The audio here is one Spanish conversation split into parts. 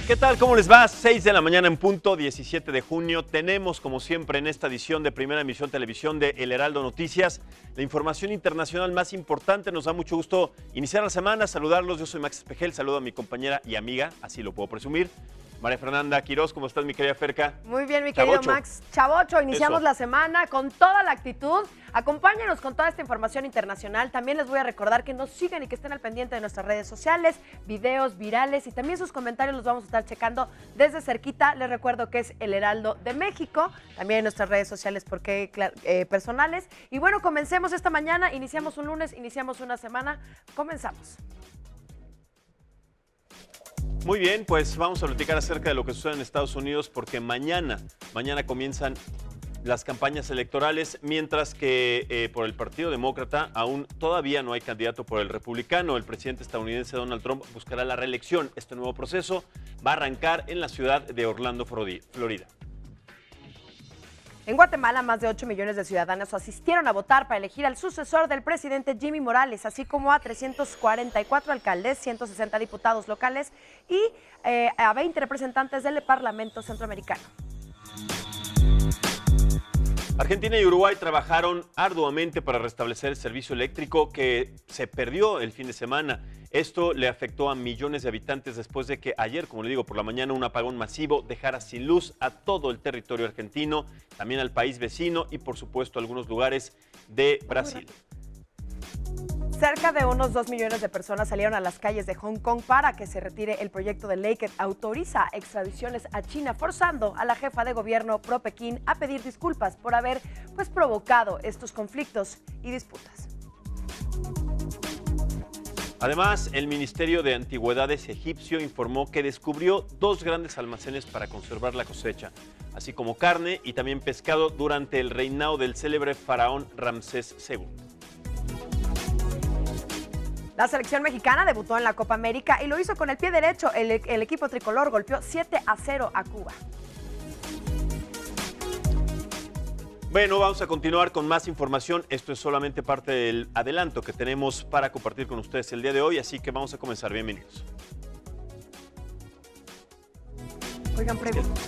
¿Qué tal? ¿Cómo les va? 6 de la mañana en punto, 17 de junio. Tenemos, como siempre, en esta edición de Primera Emisión Televisión de El Heraldo Noticias, la información internacional más importante. Nos da mucho gusto iniciar la semana, saludarlos. Yo soy Max Espejel, saludo a mi compañera y amiga, así lo puedo presumir, María Fernanda Quirós. ¿Cómo estás, mi querida Ferca? Muy bien, mi querido Max. Chavocho, iniciamos la semana con toda la actitud. Acompáñenos con toda esta información internacional. También les voy a recordar que nos sigan y que estén al pendiente de nuestras redes sociales, videos virales y también sus comentarios los vamos a estar checando desde cerquita. Les recuerdo que es El Heraldo de México, también en nuestras redes sociales porque personales. Y bueno, comencemos esta mañana, iniciamos un lunes, iniciamos una semana, comenzamos. Muy bien, pues vamos a platicar acerca de lo que sucede en Estados Unidos porque mañana comienzan las campañas electorales, mientras que por el Partido Demócrata aún todavía no hay candidato por el republicano. El presidente estadounidense Donald Trump buscará la reelección. Este nuevo proceso va a arrancar en la ciudad de Orlando, Florida. En Guatemala, más de 8 millones de ciudadanos asistieron a votar para elegir al sucesor del presidente Jimmy Morales, así como a 344 alcaldes, 160 diputados locales y a 20 representantes del Parlamento Centroamericano. Argentina y Uruguay trabajaron arduamente para restablecer el servicio eléctrico que se perdió el fin de semana. Esto le afectó a millones de habitantes después de que ayer, como le digo, por la mañana un apagón masivo dejara sin luz a todo el territorio argentino, también al país vecino y por supuesto a algunos lugares de Brasil. Cerca de unos 2 millones de personas salieron a las calles de Hong Kong para que se retire el proyecto de ley que autoriza extradiciones a China, forzando a la jefa de gobierno pro-Pekín a pedir disculpas por haber provocado estos conflictos y disputas. Además, el Ministerio de Antigüedades egipcio informó que descubrió 2 grandes almacenes para conservar la cosecha, así como carne y también pescado durante el reinado del célebre faraón Ramsés II. La selección mexicana debutó en la Copa América y lo hizo con el pie derecho. El equipo tricolor golpeó 7-0 a Cuba. Bueno, vamos a continuar con más información. Esto es solamente parte del adelanto que tenemos para compartir con ustedes el día de hoy, así que vamos a comenzar. Bienvenidos. Oigan, pregunta.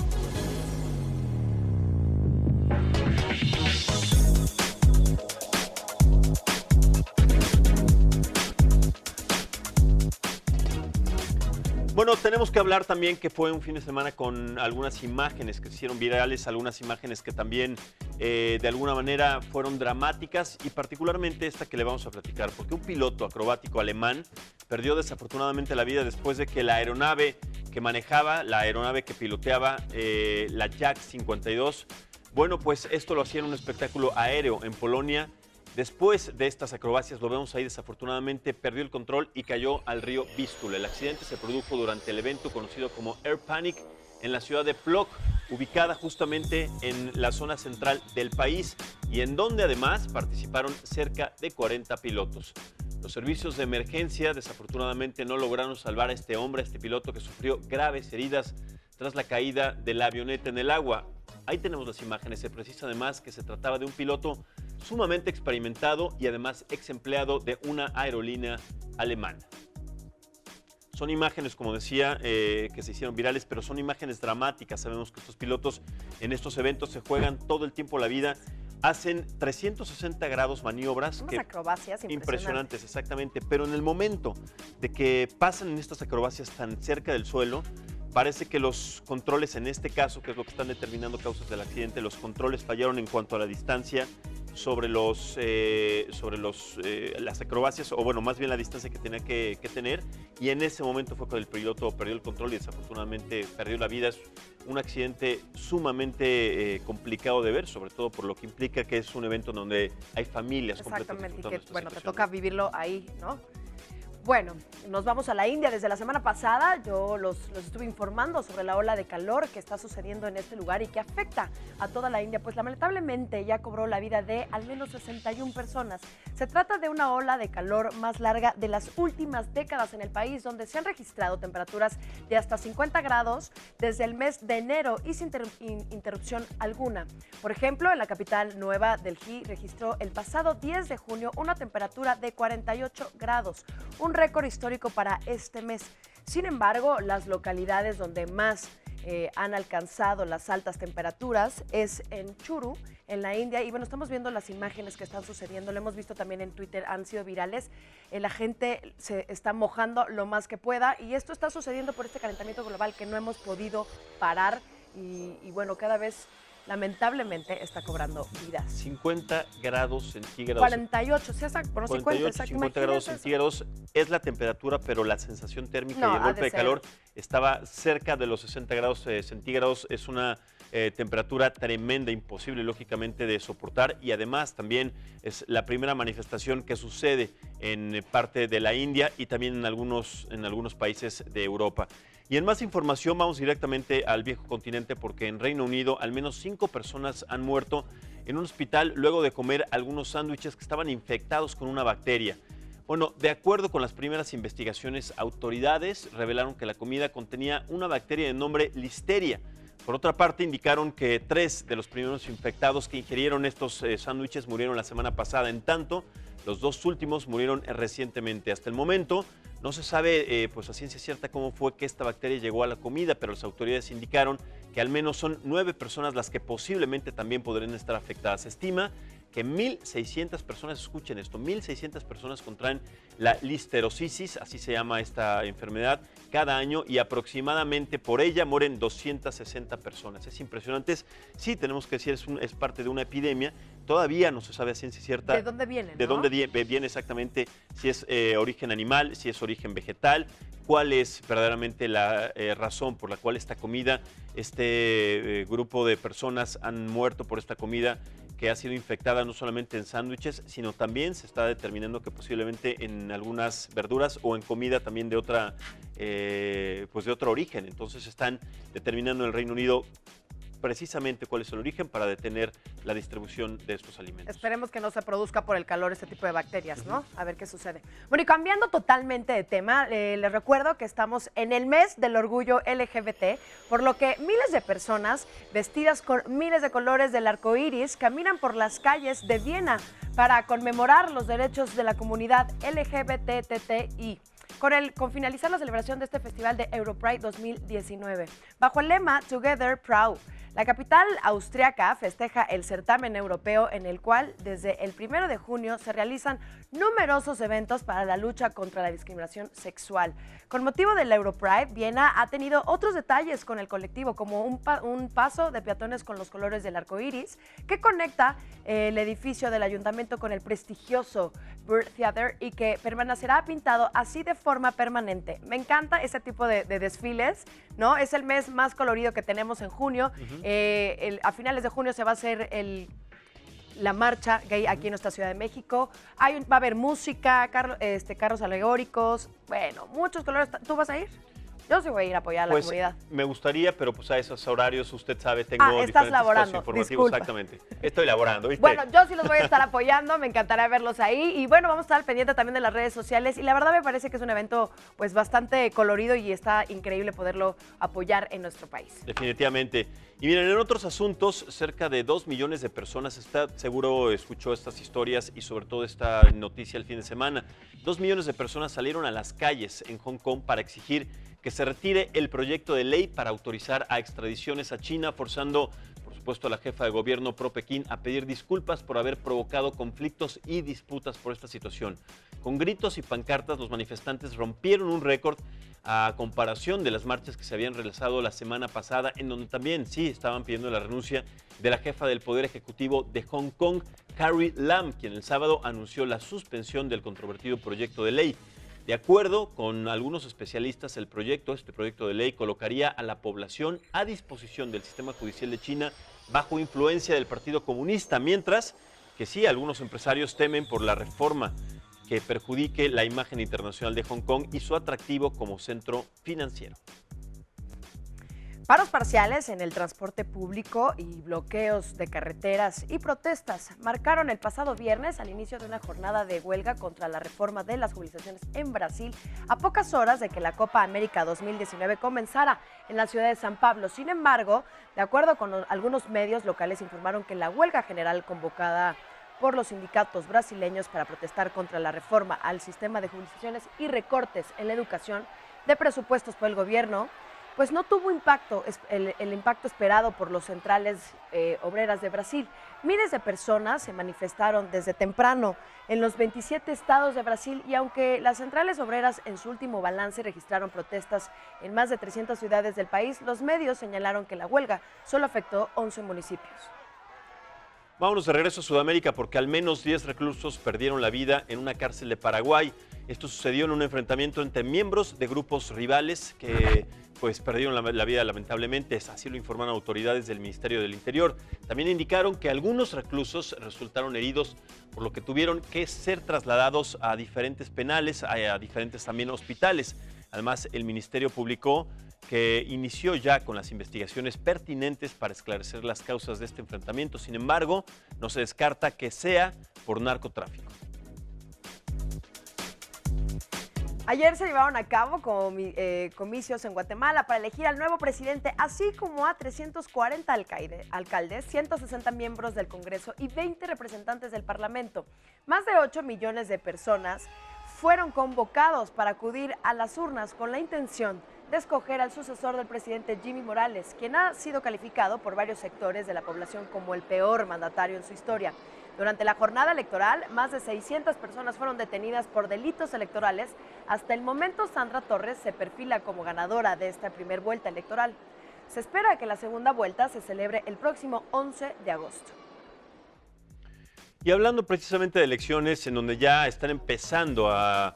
Bueno, tenemos que hablar también que fue un fin de semana con algunas imágenes que se hicieron virales, algunas imágenes que también de alguna manera fueron dramáticas y particularmente esta que le vamos a platicar, porque un piloto acrobático alemán perdió desafortunadamente la vida después de que la aeronave que manejaba, la aeronave que piloteaba, la Jak 52, bueno, pues esto lo hacía en un espectáculo aéreo en Polonia. Después de estas acrobacias, lo vemos ahí, desafortunadamente perdió el control y cayó al río Vístula. El accidente se produjo durante el evento conocido como Air Panic en la ciudad de Plock, ubicada justamente en la zona central del país y en donde además participaron cerca de 40 pilotos. Los servicios de emergencia desafortunadamente no lograron salvar a este hombre, a este piloto que sufrió graves heridas tras la caída de la avioneta en el agua. Ahí tenemos las imágenes. Se precisa además que se trataba de un piloto sumamente experimentado y además ex empleado de una aerolínea alemana. Son imágenes, como decía, que se hicieron virales, pero son imágenes dramáticas. Sabemos que estos pilotos en estos eventos se juegan todo el tiempo la vida. Hacen 360 grados maniobras. Unas acrobacias impresionantes, exactamente. Pero en el momento de que pasan en estas acrobacias tan cerca del suelo, parece que los controles, en este caso, que es lo que están determinando causas del accidente, los controles fallaron en cuanto a la distancia sobre las acrobacias, o bueno, más bien la distancia que tenía que tener, y en ese momento fue cuando el piloto perdió el control y desafortunadamente perdió la vida. Es un accidente sumamente complicado de ver, sobre todo por lo que implica que es un evento donde hay familias completamente. Exactamente, y que bueno, te toca vivirlo ahí, ¿no? Bueno, nos vamos a la India. Desde la semana pasada yo los estuve informando sobre la ola de calor que está sucediendo en este lugar y que afecta a toda la India, pues lamentablemente ya cobró la vida de al menos 61 personas. Se trata de una ola de calor más larga de las últimas décadas en el país, donde se han registrado temperaturas de hasta 50 grados desde el mes de enero y sin interrupción alguna. Por ejemplo, en la capital Nueva Delhi registró el pasado 10 de junio una temperatura de 48 grados, un récord histórico para este mes. Sin embargo, las localidades donde más han alcanzado las altas temperaturas es en Churu, en la India. Y bueno, estamos viendo las imágenes que están sucediendo, lo hemos visto también en Twitter, han sido virales. La gente se está mojando lo más que pueda y esto está sucediendo por este calentamiento global que no hemos podido parar y bueno, cada vez lamentablemente está cobrando vidas. 50 grados centígrados. 48, sí, exacto, bueno, 48, 50 grados centígrados es la temperatura, pero la sensación térmica y el golpe de calor estaba cerca de los 60 grados centígrados. Es una temperatura tremenda, imposible lógicamente de soportar, y además también es la primera manifestación que sucede en parte de la India y también en algunos países de Europa. Y en más información vamos directamente al viejo continente, porque en Reino Unido al menos 5 personas han muerto en un hospital luego de comer algunos sándwiches que estaban infectados con una bacteria. Bueno, de acuerdo con las primeras investigaciones, autoridades revelaron que la comida contenía una bacteria de nombre Listeria. Por otra parte, indicaron que 3 de los primeros infectados que ingirieron estos sándwiches murieron la semana pasada. En tanto, los 2 últimos murieron recientemente. Hasta el momento no se sabe pues a ciencia cierta cómo fue que esta bacteria llegó a la comida, pero las autoridades indicaron que al menos son 9 personas las que posiblemente también podrían estar afectadas. Se estima que 1.600 personas, escuchen esto, 1.600 personas contraen la listeriosis, así se llama esta enfermedad, cada año, y aproximadamente por ella mueren 260 personas. Es impresionante. Sí, tenemos que decir, es parte de una epidemia. Todavía no se sabe a ciencia cierta de dónde viene, ¿no? De dónde viene exactamente, si es origen animal, si es origen vegetal, cuál es verdaderamente la razón por la cual esta comida, grupo de personas han muerto por esta comida que ha sido infectada no solamente en sándwiches, sino también se está determinando que posiblemente en algunas verduras o en comida también de otra, pues de otro origen. Entonces están determinando en el Reino Unido precisamente cuál es el origen para detener la distribución de estos alimentos. Esperemos que no se produzca por el calor este tipo de bacterias, ¿no? A ver qué sucede. Bueno, y cambiando totalmente de tema, les recuerdo que estamos en el mes del orgullo LGBT, por lo que miles de personas vestidas con miles de colores del arco iris caminan por las calles de Viena para conmemorar los derechos de la comunidad LGBTTI. Con finalizar la celebración de este festival de Europride 2019. Bajo el lema Together Proud, la capital austriaca festeja el certamen europeo en el cual desde el 1 de junio se realizan numerosos eventos para la lucha contra la discriminación sexual. Con motivo del Europride, Viena ha tenido otros detalles con el colectivo, como un paso de peatones con los colores del arco iris que conecta el edificio del ayuntamiento con el prestigioso Bird Theater y que permanecerá pintado así de forma permanente. Me encanta ese tipo de desfiles, ¿no? Es el mes más colorido que tenemos en junio. A finales de junio se va a hacer la marcha gay aquí en nuestra Ciudad de México. Va a haber música, carros alegóricos, bueno, muchos colores. ¿Tú vas a ir? Yo sí voy a ir a apoyar a la comunidad. Me gustaría, pero pues a esos horarios, usted sabe, tengo diferentes espacios informativos. Disculpa. Exactamente. Estoy laborando, ¿viste? Bueno, yo sí los voy a estar apoyando, me encantará verlos ahí. Y bueno, vamos a estar al pendiente también de las redes sociales. Y la verdad me parece que es un evento pues bastante colorido y está increíble poderlo apoyar en nuestro país. Definitivamente. Y miren, en otros asuntos, cerca de 2 millones de personas, seguro escuchó estas historias y sobre todo esta noticia el fin de semana. 2 millones de personas salieron a las calles en Hong Kong para exigir que se retire el proyecto de ley para autorizar a extradiciones a China, forzando, por supuesto, a la jefa de gobierno pro-Pekín a pedir disculpas por haber provocado conflictos y disputas por esta situación. Con gritos y pancartas, los manifestantes rompieron un récord a comparación de las marchas que se habían realizado la semana pasada, en donde también sí estaban pidiendo la renuncia de la jefa del Poder Ejecutivo de Hong Kong, Carrie Lam, quien el sábado anunció la suspensión del controvertido proyecto de ley. De acuerdo con algunos especialistas, este proyecto de ley colocaría a la población a disposición del sistema judicial de China bajo influencia del Partido Comunista, mientras que sí, algunos empresarios temen por la reforma que perjudique la imagen internacional de Hong Kong y su atractivo como centro financiero. Paros parciales en el transporte público y bloqueos de carreteras y protestas marcaron el pasado viernes al inicio de una jornada de huelga contra la reforma de las jubilaciones en Brasil, a pocas horas de que la Copa América 2019 comenzara en la ciudad de San Pablo. Sin embargo, de acuerdo con algunos medios locales, informaron que la huelga general convocada por los sindicatos brasileños para protestar contra la reforma al sistema de jubilaciones y recortes en la educación de presupuestos por el gobierno, pues no tuvo impacto, el impacto esperado por los centrales obreras de Brasil. Miles de personas se manifestaron desde temprano en los 27 estados de Brasil y aunque las centrales obreras en su último balance registraron protestas en más de 300 ciudades del país, los medios señalaron que la huelga solo afectó 11 municipios. Vámonos de regreso a Sudamérica porque al menos 10 reclusos perdieron la vida en una cárcel de Paraguay. Esto sucedió en un enfrentamiento entre miembros de grupos rivales que pues perdieron la vida lamentablemente, así lo informaron autoridades del Ministerio del Interior. También indicaron que algunos reclusos resultaron heridos, por lo que tuvieron que ser trasladados a diferentes penales, a diferentes también hospitales. Además, el Ministerio publicó que inició ya con las investigaciones pertinentes para esclarecer las causas de este enfrentamiento. Sin embargo, no se descarta que sea por narcotráfico. Ayer se llevaron a cabo comicios en Guatemala para elegir al nuevo presidente, así como a 340 alcaldes, 160 miembros del Congreso y 20 representantes del Parlamento. Más de 8 millones de personas fueron convocados para acudir a las urnas con la intención de escoger al sucesor del presidente Jimmy Morales, quien ha sido calificado por varios sectores de la población como el peor mandatario en su historia. Durante la jornada electoral, más de 600 personas fueron detenidas por delitos electorales. Hasta el momento, Sandra Torres se perfila como ganadora de esta primera vuelta electoral. Se espera que la segunda vuelta se celebre el próximo 11 de agosto. Y hablando precisamente de elecciones, en donde ya están empezando a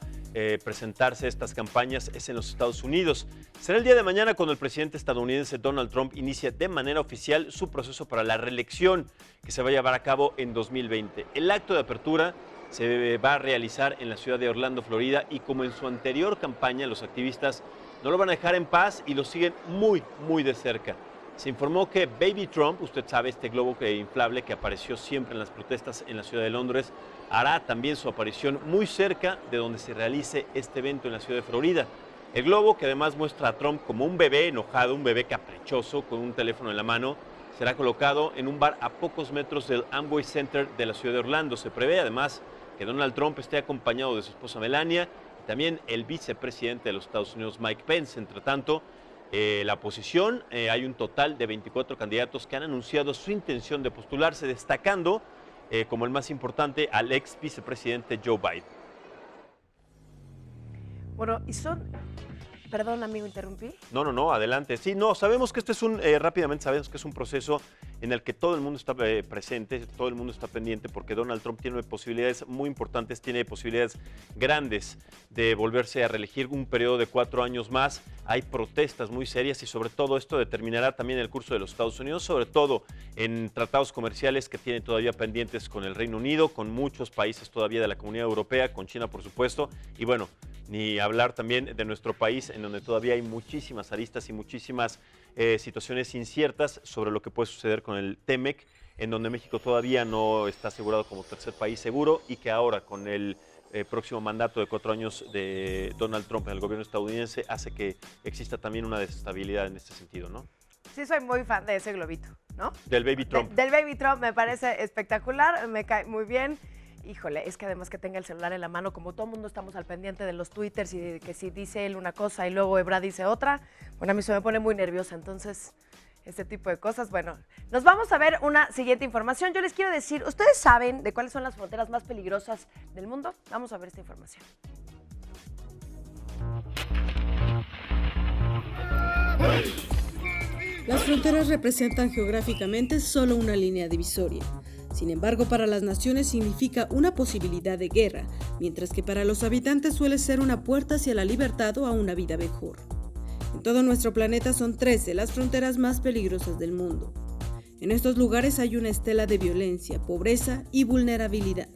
presentarse estas campañas, es en los Estados Unidos. Será el día de mañana cuando el presidente estadounidense Donald Trump inicie de manera oficial su proceso para la reelección, que se va a llevar a cabo en 2020. El acto de apertura se va a realizar en la ciudad de Orlando, Florida, y como en su anterior campaña, los activistas no lo van a dejar en paz y lo siguen muy de cerca. Se informó que Baby Trump, usted sabe, este globo inflable que apareció siempre en las protestas en la ciudad de Londres, hará también su aparición muy cerca de donde se realice este evento en la ciudad de Florida. El globo, que además muestra a Trump como un bebé enojado, un bebé caprichoso con un teléfono en la mano, será colocado en un bar a pocos metros del Amway Center de la ciudad de Orlando. Se prevé además que Donald Trump esté acompañado de su esposa Melania y también el vicepresidente de los Estados Unidos, Mike Pence. Entre tanto, la oposición, hay un total de 24 candidatos que han anunciado su intención de postularse, destacando como el más importante al ex vicepresidente Joe Biden. Bueno, y son... Perdón, amigo, ¿interrumpí? No, adelante. Sí, no, sabemos que este es rápidamente sabemos que es un proceso en el que todo el mundo está presente, todo el mundo está pendiente, porque Donald Trump tiene posibilidades muy importantes, tiene posibilidades grandes de volverse a reelegir un periodo de 4 años más. Hay protestas muy serias y sobre todo esto determinará también el curso de los Estados Unidos, sobre todo en tratados comerciales que tiene todavía pendientes con el Reino Unido, con muchos países todavía de la Comunidad Europea, con China por supuesto, y bueno, ni hablar también de nuestro país, en donde todavía hay muchísimas aristas y muchísimas situaciones inciertas sobre lo que puede suceder con el TEMEC, en donde México todavía no está asegurado como tercer país seguro y que ahora con el próximo mandato de 4 años de Donald Trump en el gobierno estadounidense hace que exista también una desestabilidad en este sentido, ¿no? Sí, soy muy fan de ese globito, ¿no? Del Baby Trump. Del Baby Trump me parece espectacular, me cae muy bien. Híjole, es que además que tenga el celular en la mano, como todo el mundo estamos al pendiente de los twitters y de que si dice él una cosa y luego Ebrard dice otra, bueno, a mí se me pone muy nerviosa, entonces, este tipo de cosas, bueno. Nos vamos a ver una siguiente información. Yo les quiero decir, ¿ustedes saben de cuáles son las fronteras más peligrosas del mundo? Vamos a ver esta información. Las fronteras representan geográficamente solo una línea divisoria. Sin embargo, para las naciones significa una posibilidad de guerra, mientras que para los habitantes suele ser una puerta hacia la libertad o a una vida mejor. En todo nuestro planeta son 13 las fronteras más peligrosas del mundo. En estos lugares hay una estela de violencia, pobreza y vulnerabilidad.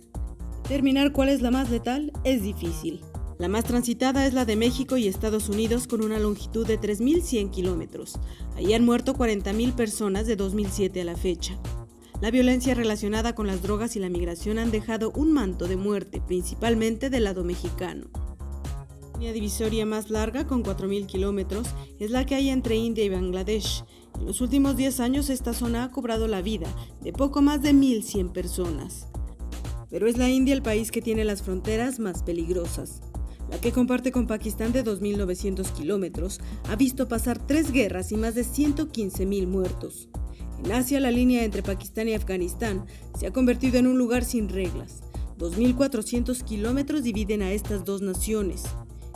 Determinar cuál es la más letal es difícil. La más transitada es la de México y Estados Unidos con una longitud de 3.100 kilómetros. Ahí han muerto 40.000 personas de 2007 a la fecha. La violencia relacionada con las drogas y la migración han dejado un manto de muerte, principalmente del lado mexicano. La línea divisoria más larga, con 4.000 kilómetros, es la que hay entre India y Bangladesh. En los últimos 10 años esta zona ha cobrado la vida de poco más de 1.100 personas. Pero es la India el país que tiene las fronteras más peligrosas. la que comparte con Pakistán de 2.900 kilómetros, ha visto pasar 3 guerras y más de 115.000 muertos. En Asia, la línea entre Pakistán y Afganistán se ha convertido en un lugar sin reglas. 2.400 kilómetros dividen a estas dos naciones.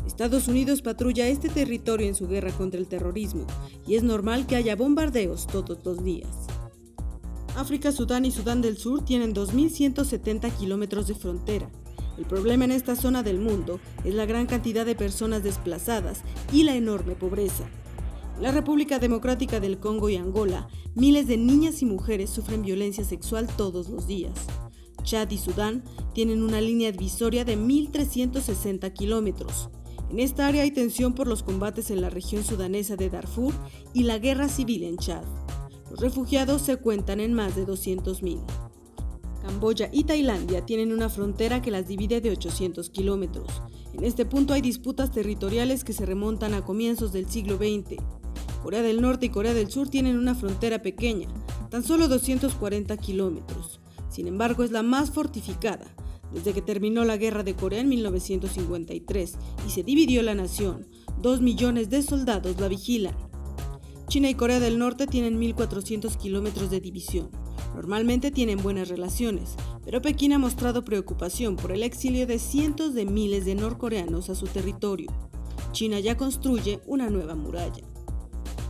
Estados Unidos patrulla este territorio en su guerra contra el terrorismo y es normal que haya bombardeos todos los días. África, Sudán y Sudán del Sur tienen 2.170 kilómetros de frontera. El problema en esta zona del mundo es la gran cantidad de personas desplazadas y la enorme pobreza. En la República Democrática del Congo y Angola, miles de niñas y mujeres sufren violencia sexual todos los días. Chad y Sudán tienen una línea divisoria de 1.360 kilómetros. En esta área hay tensión por los combates en la región sudanesa de Darfur y la guerra civil en Chad. Los refugiados se cuentan en más de 200.000. Camboya y Tailandia tienen una frontera que las divide de 800 kilómetros. En este punto hay disputas territoriales que se remontan a comienzos del siglo XX. Corea del Norte y Corea del Sur tienen una frontera pequeña, tan solo 240 kilómetros. Sin embargo, es la más fortificada. Desde que terminó la Guerra de Corea en 1953 y se dividió la nación, 2 millones de soldados la vigilan. China y Corea del Norte tienen 1.400 kilómetros de división. Normalmente tienen buenas relaciones, pero Pekín ha mostrado preocupación por el exilio de cientos de miles de norcoreanos a su territorio. China ya construye una nueva muralla.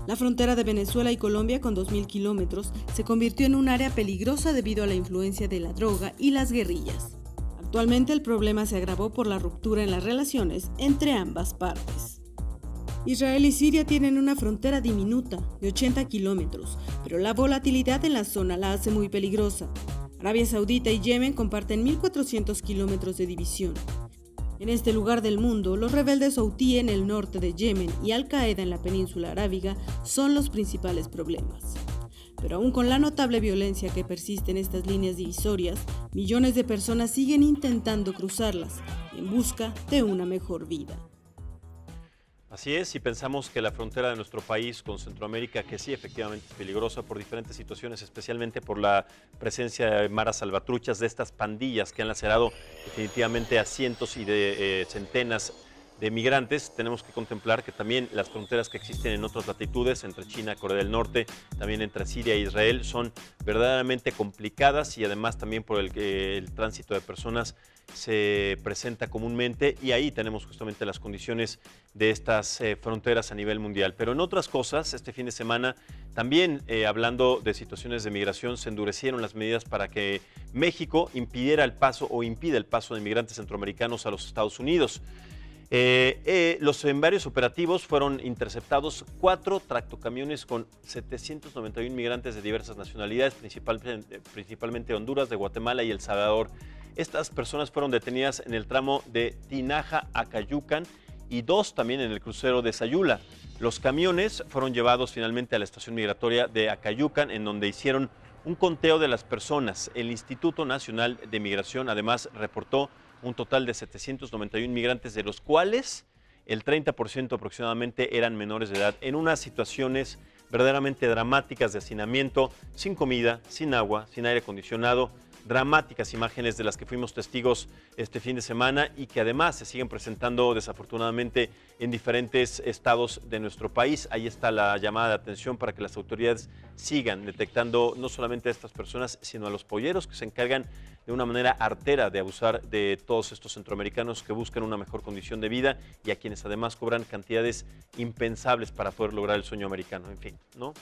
La frontera de Venezuela y Colombia, con 2.000 kilómetros, se convirtió en un área peligrosa debido a la influencia de la droga y las guerrillas. Actualmente el problema se agravó por la ruptura en las relaciones entre ambas partes. Israel y Siria tienen una frontera diminuta, de 80 kilómetros, pero la volatilidad en la zona la hace muy peligrosa. Arabia Saudita y Yemen comparten 1.400 kilómetros de división. En este lugar del mundo, los rebeldes Houthi en el norte de Yemen y Al-Qaeda en la península arábiga son los principales problemas. Pero aún con la notable violencia que persiste en estas líneas divisorias, millones de personas siguen intentando cruzarlas en busca de una mejor vida. Así es, y pensamos que la frontera de nuestro país con Centroamérica, que sí efectivamente es peligrosa por diferentes situaciones, especialmente por la presencia de maras salvatruchas, de estas pandillas que han lacerado definitivamente a cientos y de centenas de migrantes, tenemos que contemplar que también las fronteras que existen en otras latitudes, entre China, Corea del Norte, también entre Siria e Israel, son verdaderamente complicadas y además también por el que el tránsito de personas se presenta comúnmente y ahí tenemos justamente las condiciones de estas fronteras a nivel mundial. Pero en otras cosas, este fin de semana también hablando de situaciones de migración, se endurecieron las medidas para que México impidiera el paso o impida el paso de migrantes centroamericanos a los Estados Unidos. En varios operativos fueron interceptados 4 tractocamiones con 791 migrantes de diversas nacionalidades, principalmente Honduras, de Guatemala y El Salvador. Estas personas fueron detenidas en el tramo de Tinaja a Cayucan y 2 también en el crucero de Sayula. Los camiones fueron llevados finalmente a la estación migratoria de Acayucan, en donde hicieron un conteo de las personas. El Instituto Nacional de Migración además reportó un total de 791 migrantes, de los cuales el 30% aproximadamente eran menores de edad, en unas situaciones verdaderamente dramáticas de hacinamiento, sin comida, sin agua, sin aire acondicionado. Dramáticas imágenes de las que fuimos testigos este fin de semana y que además se siguen presentando desafortunadamente en diferentes estados de nuestro país. Ahí está la llamada de atención para que las autoridades sigan detectando no solamente a estas personas, sino a los polleros que se encargan de una manera artera de abusar de todos estos centroamericanos que buscan una mejor condición de vida y a quienes además cobran cantidades impensables para poder lograr el sueño americano. En fin, ¿no?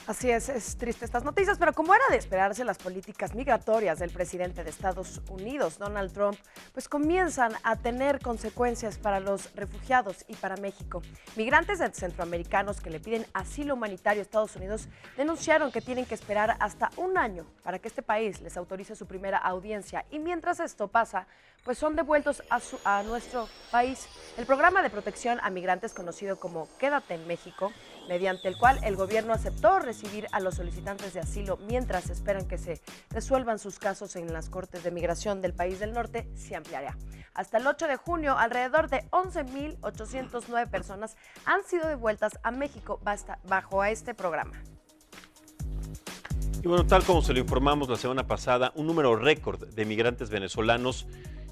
Así es triste estas noticias, pero como era de esperarse, las políticas migratorias del presidente de Estados Unidos, Donald Trump, pues comienzan a tener consecuencias para los refugiados y para México. Migrantes centroamericanos que le piden asilo humanitario a Estados Unidos denunciaron que tienen que esperar hasta un año para que este país les autorice su primera audiencia y mientras esto pasa, pues son devueltos a nuestro país. El programa de protección a migrantes conocido como Quédate en México, mediante el cual el gobierno aceptó recibir a los solicitantes de asilo mientras esperan que se resuelvan sus casos en las cortes de migración del país del norte, se ampliará. Hasta el 8 de junio, alrededor de 11.809 personas han sido devueltas a México bajo a este programa. Y bueno, tal como se lo informamos la semana pasada, un número récord de migrantes venezolanos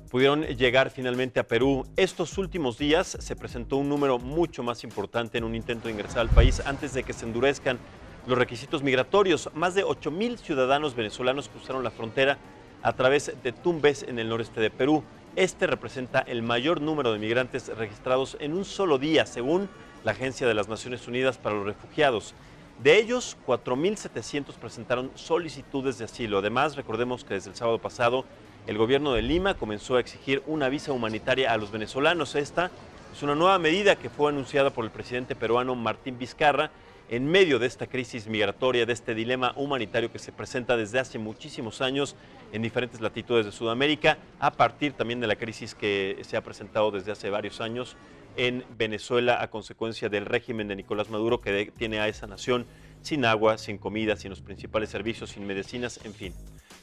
pudieron llegar finalmente a Perú. Estos últimos días se presentó un número mucho más importante en un intento de ingresar al país antes de que se endurezcan los requisitos migratorios. Más de 8,000 ciudadanos venezolanos cruzaron la frontera a través de Tumbes en el noreste de Perú. Este representa el mayor número de migrantes registrados en un solo día, según la Agencia de las Naciones Unidas para los Refugiados. De ellos, 4,700 presentaron solicitudes de asilo. Además, recordemos que desde el sábado pasado, el gobierno de Lima comenzó a exigir una visa humanitaria a los venezolanos. Esta es una nueva medida que fue anunciada por el presidente peruano Martín Vizcarra en medio de esta crisis migratoria, de este dilema humanitario que se presenta desde hace muchísimos años en diferentes latitudes de Sudamérica, a partir también de la crisis que se ha presentado desde hace varios años en Venezuela a consecuencia del régimen de Nicolás Maduro, que tiene a esa nación sin agua, sin comida, sin los principales servicios, sin medicinas, en fin.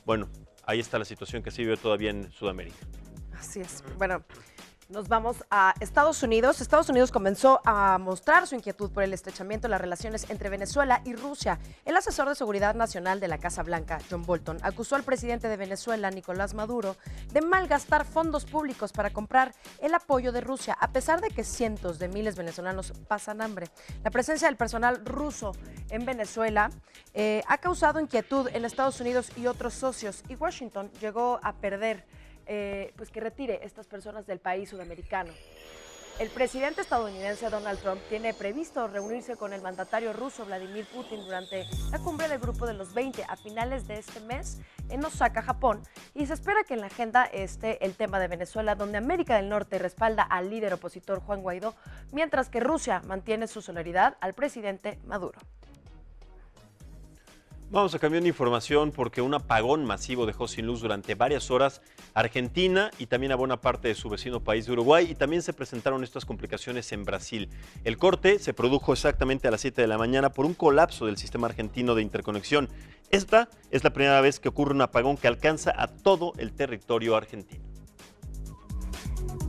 Bueno, ahí está la situación que se vive todavía en Sudamérica. Así es. Bueno, nos vamos a Estados Unidos. Estados Unidos comenzó a mostrar su inquietud por el estrechamiento de las relaciones entre Venezuela y Rusia. El asesor de Seguridad Nacional de la Casa Blanca, John Bolton, acusó al presidente de Venezuela, Nicolás Maduro, de malgastar fondos públicos para comprar el apoyo de Rusia, a pesar de que cientos de miles de venezolanos pasan hambre. La presencia del personal ruso en Venezuela ha causado inquietud en Estados Unidos y otros socios, y Washington llegó a perder pues que retire estas personas del país sudamericano. El presidente estadounidense Donald Trump tiene previsto reunirse con el mandatario ruso Vladimir Putin durante la cumbre del Grupo de los 20 a finales de este mes en Osaka, Japón, y se espera que en la agenda esté el tema de Venezuela, donde América del Norte respalda al líder opositor Juan Guaidó, mientras que Rusia mantiene su solidaridad al presidente Maduro. Vamos a cambiar de información porque un apagón masivo dejó sin luz durante varias horas a Argentina y también a buena parte de su vecino país de Uruguay, y también se presentaron estas complicaciones en Brasil. El corte se produjo exactamente a las 7 de la mañana por un colapso del sistema argentino de interconexión. Esta es la primera vez que ocurre un apagón que alcanza a todo el territorio argentino.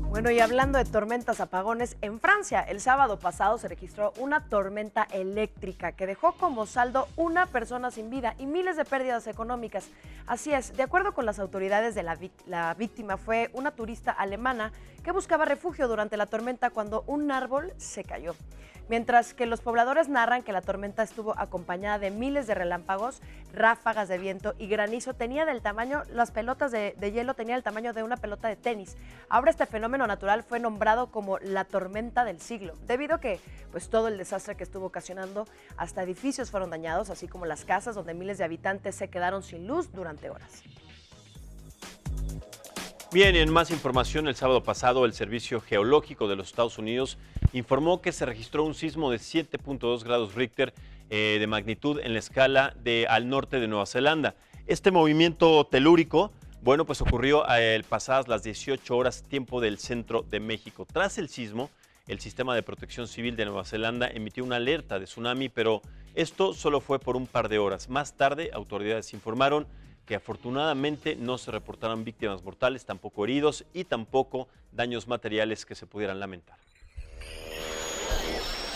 Bueno, y hablando de tormentas, apagones, en Francia el sábado pasado se registró una tormenta eléctrica que dejó como saldo una persona sin vida y miles de pérdidas económicas. Así es, de acuerdo con las autoridades, la víctima fue una turista alemana que buscaba refugio durante la tormenta cuando un árbol se cayó. Mientras que los pobladores narran que la tormenta estuvo acompañada de miles de relámpagos, ráfagas de viento y granizo. Las pelotas de hielo tenían el tamaño de una pelota de tenis. Ahora este fenómeno natural fue nombrado como la tormenta del siglo, debido a que pues, todo el desastre que estuvo ocasionando, hasta edificios fueron dañados, así como las casas donde miles de habitantes se quedaron sin luz durante horas. Bien, en más información, el sábado pasado el Servicio Geológico de los Estados Unidos informó que se registró un sismo de 7.2 grados Richter de magnitud en la escala al norte de Nueva Zelanda. Este movimiento telúrico, bueno, pues ocurrió pasadas las 18 horas tiempo del centro de México. Tras el sismo, el Sistema de Protección Civil de Nueva Zelanda emitió una alerta de tsunami, pero esto solo fue por un par de horas. Más tarde, autoridades informaron que afortunadamente no se reportaron víctimas mortales, tampoco heridos y tampoco daños materiales que se pudieran lamentar.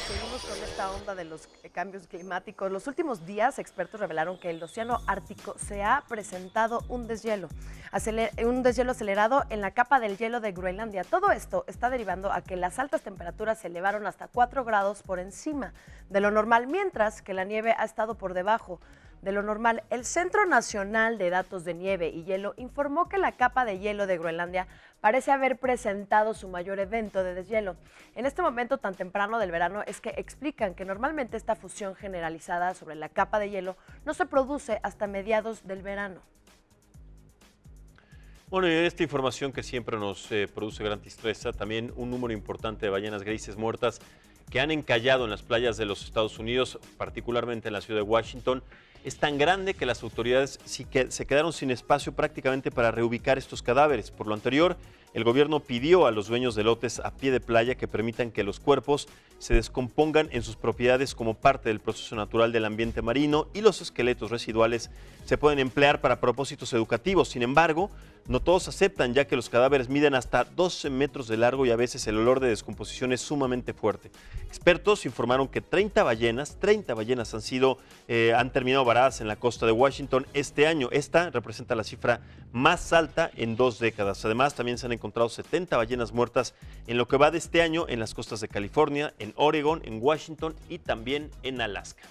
Seguimos con esta onda de los cambios climáticos. Los últimos días, expertos revelaron que el océano Ártico se ha presentado un deshielo acelerado en la capa del hielo de Groenlandia. Todo esto está derivando a que las altas temperaturas se elevaron hasta 4 grados por encima de lo normal, mientras que la nieve ha estado por debajo de lo normal. El Centro Nacional de Datos de Nieve y Hielo informó que la capa de hielo de Groenlandia parece haber presentado su mayor evento de deshielo. En este momento tan temprano del verano es que explican que normalmente esta fusión generalizada sobre la capa de hielo no se produce hasta mediados del verano. Bueno, y en esta información que siempre nos produce gran tristeza, también un número importante de ballenas grises muertas que han encallado en las playas de los Estados Unidos, particularmente en la ciudad de Washington, es tan grande que las autoridades se quedaron sin espacio prácticamente para reubicar estos cadáveres. Por lo anterior, el gobierno pidió a los dueños de lotes a pie de playa que permitan que los cuerpos se descompongan en sus propiedades como parte del proceso natural del ambiente marino y los esqueletos residuales se pueden emplear para propósitos educativos. Sin embargo, no todos aceptan, ya que los cadáveres miden hasta 12 metros de largo y a veces el olor de descomposición es sumamente fuerte. Expertos informaron que 30 ballenas han terminado varadas en la costa de Washington este año. Esta representa la cifra más alta en 2 décadas. Además, también se han encontrado 70 ballenas muertas en lo que va de este año en las costas de California, en Oregon, en Washington y también en Alaska.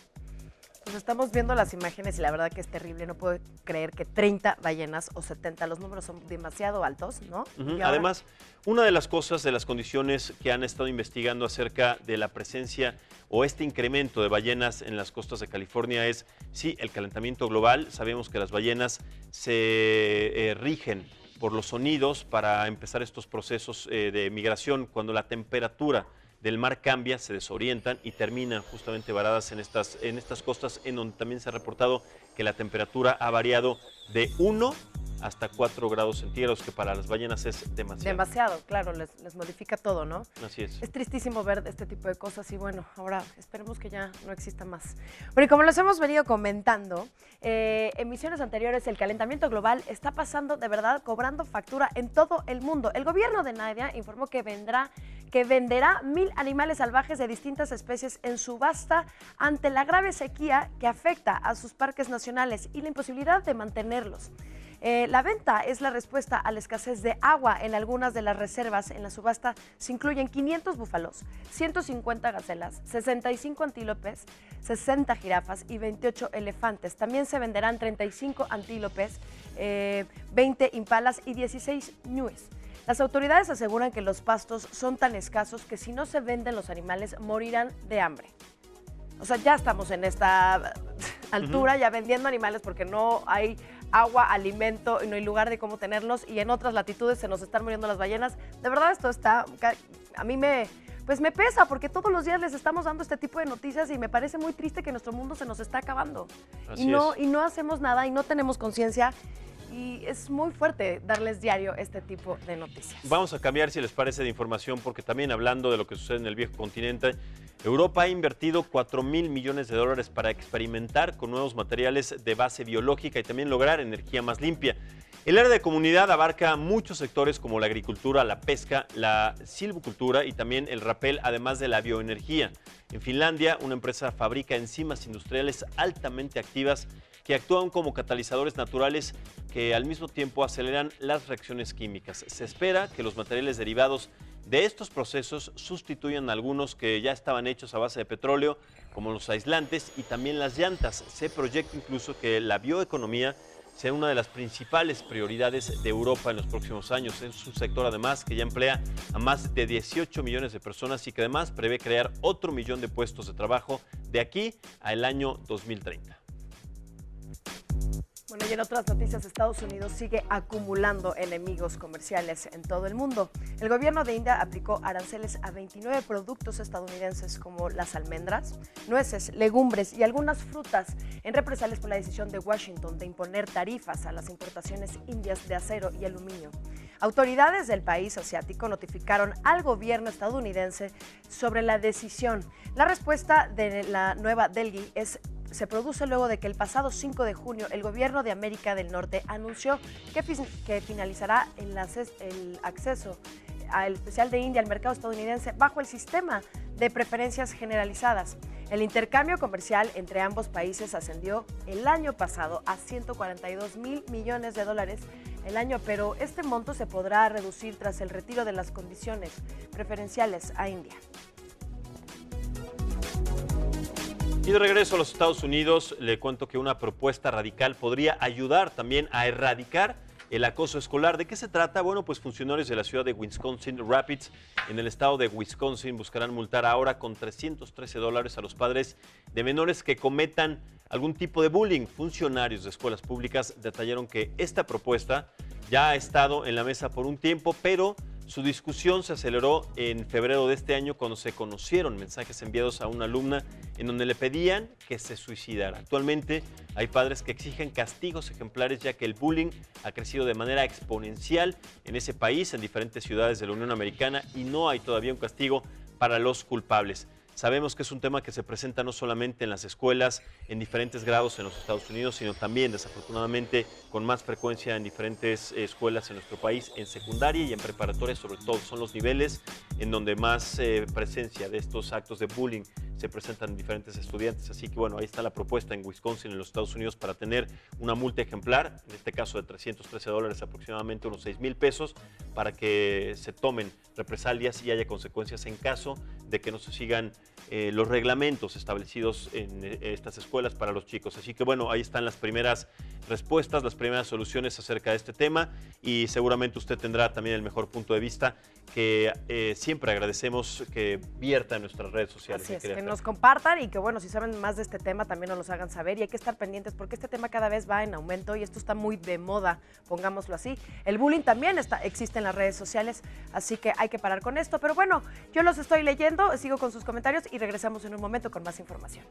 Pues estamos viendo las imágenes y la verdad que es terrible. No puedo creer que 30 ballenas o 70, los números son demasiado altos, ¿no? Además, una de las cosas, de las condiciones que han estado investigando acerca de la presencia o este incremento de ballenas en las costas de California es, sí, el calentamiento global. Sabemos que las ballenas se rigen por los sonidos para empezar estos procesos de migración. Cuando la temperatura del mar cambia, se desorientan y terminan justamente varadas en estas costas, en donde también se ha reportado que la temperatura ha variado de 1 hasta 4 grados centígrados, que para las ballenas es demasiado. Demasiado, claro, les modifica todo, ¿no? Así es. Es tristísimo ver este tipo de cosas y bueno, ahora esperemos que ya no exista más. Bueno, y como les hemos venido comentando, en misiones anteriores el calentamiento global está pasando de verdad, cobrando factura en todo el mundo. El gobierno de Nadia informó que venderá 1,000 animales salvajes de distintas especies en subasta ante la grave sequía que afecta a sus parques nacionales y la imposibilidad de mantenerlos. La venta es la respuesta a la escasez de agua en algunas de las reservas. En la subasta se incluyen 500 búfalos, 150 gacelas, 65 antílopes, 60 jirafas y 28 elefantes. También se venderán 35 antílopes, 20 impalas y 16 ñúes. Las autoridades aseguran que los pastos son tan escasos que si no se venden los animales morirán de hambre. O sea, ya estamos en esta altura, ya vendiendo animales porque no hay agua, alimento, y no hay lugar de cómo tenerlos, y en otras latitudes se nos están muriendo las ballenas. De verdad, esto está, a mí me pesa, porque todos los días les estamos dando este tipo de noticias y me parece muy triste que nuestro mundo se nos está acabando. Y no hacemos nada y no tenemos conciencia. Y es muy fuerte darles diario este tipo de noticias. Vamos a cambiar, si les parece, de información, porque también hablando de lo que sucede en el viejo continente, Europa ha invertido $4,000 millones para experimentar con nuevos materiales de base biológica y también lograr energía más limpia. El área de comunidad abarca muchos sectores como la agricultura, la pesca, la silvicultura y también el rapel, además de la bioenergía. En Finlandia, una empresa fabrica enzimas industriales altamente activas que actúan como catalizadores naturales que al mismo tiempo aceleran las reacciones químicas. Se espera que los materiales derivados de estos procesos sustituyan a algunos que ya estaban hechos a base de petróleo, como los aislantes y también las llantas. Se proyecta incluso que la bioeconomía sea una de las principales prioridades de Europa en los próximos años. Es un sector además que ya emplea a más de 18 millones de personas y que además prevé crear otro millón de puestos de trabajo de aquí al año 2030. Bueno, y en otras noticias, Estados Unidos sigue acumulando enemigos comerciales en todo el mundo. El gobierno de India aplicó aranceles a 29 productos estadounidenses como las almendras, nueces, legumbres y algunas frutas en represalias por la decisión de Washington de imponer tarifas a las importaciones indias de acero y aluminio. Autoridades del país asiático notificaron al gobierno estadounidense sobre la decisión. La respuesta de la Nueva Delhi se produce luego de que el pasado 5 de junio el gobierno de América del Norte anunció que finalizará el acceso al especial de India al mercado estadounidense bajo el sistema de preferencias generalizadas. El intercambio comercial entre ambos países ascendió el año pasado a $142,000 millones el año, pero este monto se podrá reducir tras el retiro de las condiciones preferenciales a India. Y de regreso a los Estados Unidos, le cuento que una propuesta radical podría ayudar también a erradicar el acoso escolar. ¿De qué se trata? Bueno, pues funcionarios de la ciudad de Wisconsin Rapids, en el estado de Wisconsin, buscarán multar ahora con $313 a los padres de menores que cometan algún tipo de bullying. Funcionarios de escuelas públicas detallaron que esta propuesta ya ha estado en la mesa por un tiempo, pero Su discusión se aceleró en febrero de este año cuando se conocieron mensajes enviados a una alumna en donde le pedían que se suicidara. Actualmente hay padres que exigen castigos ejemplares ya que el bullying ha crecido de manera exponencial en ese país, en diferentes ciudades de la Unión Americana, y no hay todavía un castigo para los culpables. Sabemos que es un tema que se presenta no solamente en las escuelas en diferentes grados en los Estados Unidos, sino también, desafortunadamente, con más frecuencia en diferentes escuelas en nuestro país, en secundaria y en preparatoria, sobre todo. Son los niveles en donde más presencia de estos actos de bullying se presentan en diferentes estudiantes. Así que, bueno, ahí está la propuesta en Wisconsin, en los Estados Unidos, para tener una multa ejemplar, en este caso de $313, aproximadamente unos 6,000 pesos, para que se tomen represalias y haya consecuencias en caso de que no se sigan los reglamentos establecidos en estas escuelas para los chicos. Así que bueno, ahí están las primeras respuestas, las primeras soluciones acerca de este tema, y seguramente usted tendrá también el mejor punto de vista que siempre agradecemos que vierta en nuestras redes sociales. Así es, que nos compartan y que bueno, si saben más de este tema también nos los hagan saber, y hay que estar pendientes porque este tema cada vez va en aumento y esto está muy de moda, pongámoslo así. El bullying también existe en las redes sociales, así que hay que parar con esto, pero bueno, yo los estoy leyendo, sigo con sus comentarios y regresamos en un momento con más información.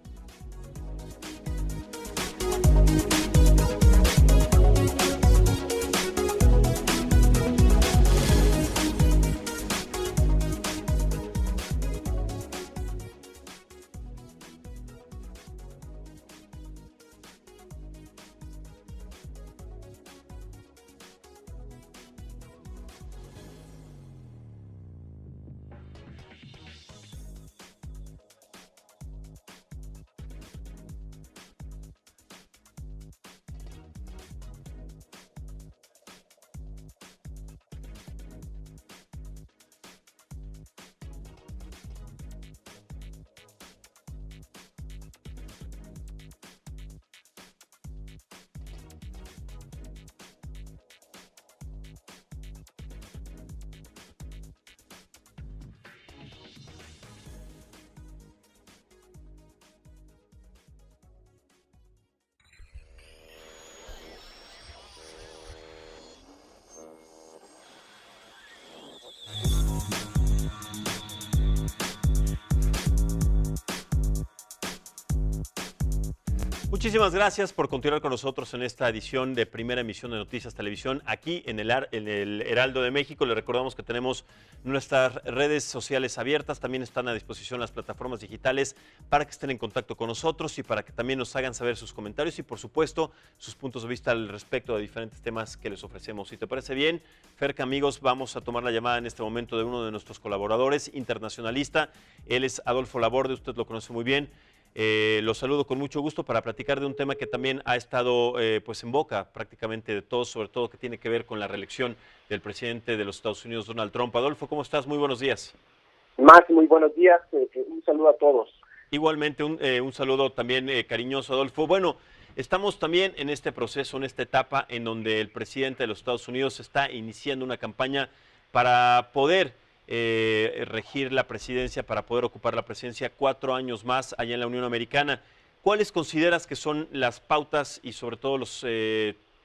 Muchísimas gracias por continuar con nosotros en esta edición de Primera Emisión de Noticias Televisión aquí en el Heraldo de México. Les recordamos que tenemos nuestras redes sociales abiertas, también están a disposición las plataformas digitales para que estén en contacto con nosotros y para que también nos hagan saber sus comentarios y, por supuesto, sus puntos de vista al respecto de diferentes temas que les ofrecemos. Si te parece bien, Ferca, amigos, vamos a tomar la llamada en este momento de uno de nuestros colaboradores, internacionalista. Él es Adolfo Laborde, usted lo conoce muy bien. Los saludo con mucho gusto para platicar de un tema que también ha estado pues en boca prácticamente de todos, sobre todo que tiene que ver con la reelección del presidente de los Estados Unidos, Donald Trump. Adolfo, ¿cómo estás? Muy buenos días. Max, muy buenos días. Un saludo a todos. Igualmente, un saludo también cariñoso, Adolfo. Bueno, estamos también en este proceso, en esta etapa en donde el presidente de los Estados Unidos está iniciando una campaña para poder regir la presidencia, para poder ocupar la presidencia 4 años más allá en la Unión Americana. ¿Cuáles consideras que son las pautas y sobre todo los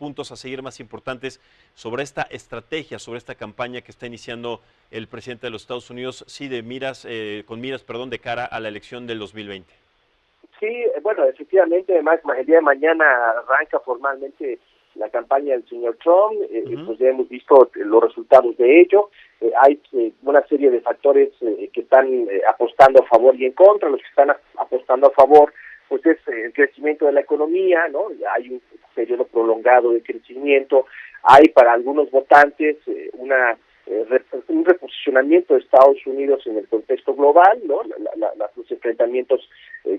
puntos a seguir más importantes sobre esta estrategia, sobre esta campaña que está iniciando el presidente de los Estados Unidos, sí, con miras de cara a la elección del 2020? Sí, bueno, efectivamente, además, el día de mañana arranca formalmente la campaña del señor Trump. Pues ya hemos visto los resultados de ello. Hay una serie de factores que están apostando a favor y en contra. Los que están apostando a favor, pues es el crecimiento de la economía, ¿no? Hay un periodo prolongado de crecimiento. Hay para algunos votantes un reposicionamiento de Estados Unidos en el contexto global, ¿no? Los enfrentamientos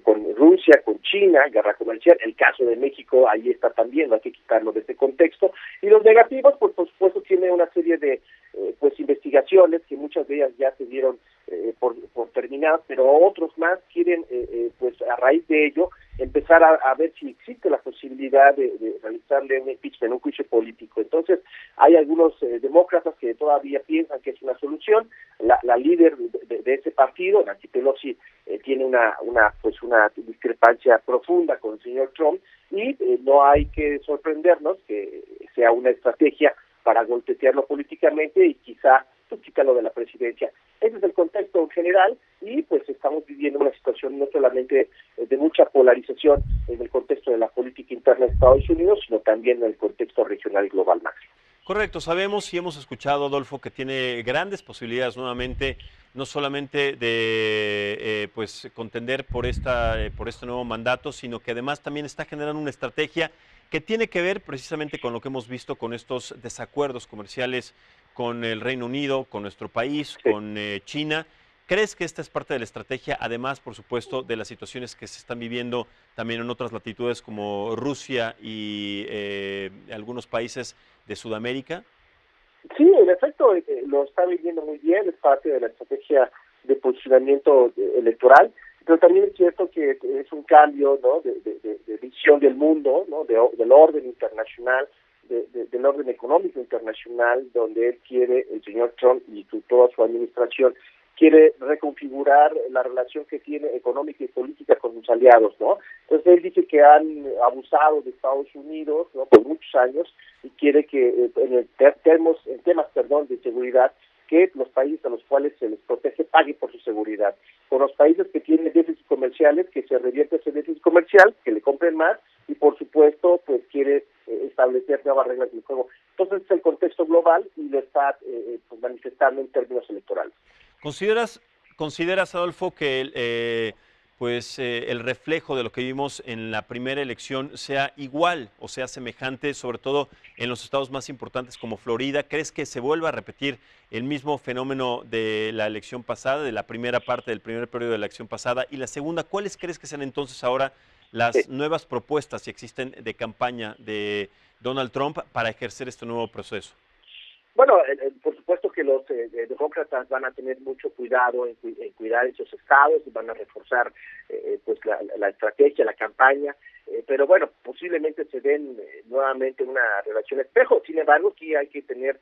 con Rusia, con China, guerra comercial. El caso de México ahí está también, no hay que quitarlo de ese contexto. Y los negativos, pues por supuesto, tiene una serie de investigaciones que muchas de ellas ya se dieron por terminadas, pero otros más quieren, pues a raíz de ello, empezar a ver si existe la posibilidad de realizarle un impeachment, un juicio político. Entonces, hay algunos demócratas que todavía piensan que es una solución. La líder de ese partido, Nancy Pelosi, tiene una discrepancia profunda con el señor Trump y no hay que sorprendernos que sea una estrategia para golpetearlo políticamente y quizá pues quita lo de la presidencia. Ese es el contexto en general y pues estamos viviendo una situación no solamente de mucha polarización en el contexto de la política interna de Estados Unidos, sino también en el contexto regional y global máximo. Correcto, sabemos y hemos escuchado, Adolfo, que tiene grandes posibilidades nuevamente, no solamente de pues contender por este nuevo mandato, sino que además también está generando una estrategia que tiene que ver precisamente con lo que hemos visto con estos desacuerdos comerciales con el Reino Unido, con nuestro país, Sí. con China. ¿Crees que esta es parte de la estrategia, además, por supuesto, de las situaciones que se están viviendo también en otras latitudes como Rusia y algunos países de Sudamérica? Sí, en efecto, lo está viviendo muy bien, es parte de la estrategia de posicionamiento electoral, pero también es cierto que es un cambio, ¿no?, de visión del mundo, ¿no?, del orden internacional, del orden económico internacional, donde él quiere, el señor Trump y toda su administración, quiere reconfigurar la relación que tiene económica y política con sus aliados, ¿no? Entonces él dice que han abusado de Estados Unidos, ¿no?, por muchos años y quiere que en temas de seguridad, que los países a los cuales se les protege paguen por su seguridad. Con los países que tienen déficit comerciales, que se revierte ese déficit comercial, que le compren más y por supuesto pues quiere establecer nuevas reglas del juego. Entonces es el contexto global y lo está pues, manifestando en términos electorales. ¿Consideras, Adolfo, que el reflejo de lo que vimos en la primera elección sea igual o sea semejante, sobre todo en los estados más importantes como Florida? ¿Crees que se vuelva a repetir el mismo fenómeno de la elección pasada, de la primera parte del primer periodo de la elección pasada? Y la segunda, ¿cuáles crees que sean entonces ahora las nuevas propuestas, si existen, de campaña de Donald Trump para ejercer este nuevo proceso? Bueno, por supuesto que los demócratas van a tener mucho cuidado en cuidar esos estados y van a reforzar pues la estrategia, la campaña, pero bueno, posiblemente se den nuevamente una relación espejo. Sin embargo, aquí hay que tener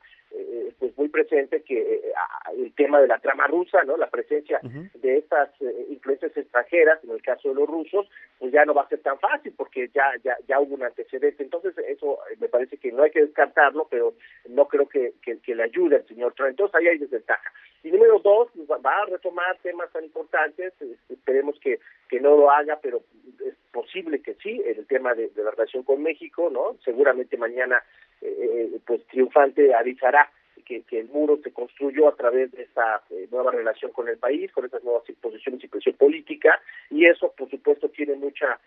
pues muy presente que el tema de la trama rusa, ¿no?, la presencia de estas influencias extranjeras, en el caso de los rusos, pues ya no va a ser tan fácil porque ya hubo un antecedente. Entonces eso me parece que no hay que descartarlo, pero no creo que le ayude al señor Trump. Entonces ahí hay desventaja. Y número dos, va a retomar temas tan importantes, esperemos que no lo haga, pero es posible que sí, el tema de la relación con México, ¿no? Seguramente mañana pues triunfante avisará que el muro se construyó a través de esta nueva relación con el país, con estas nuevas posiciones y presión política, y eso por supuesto tiene mucha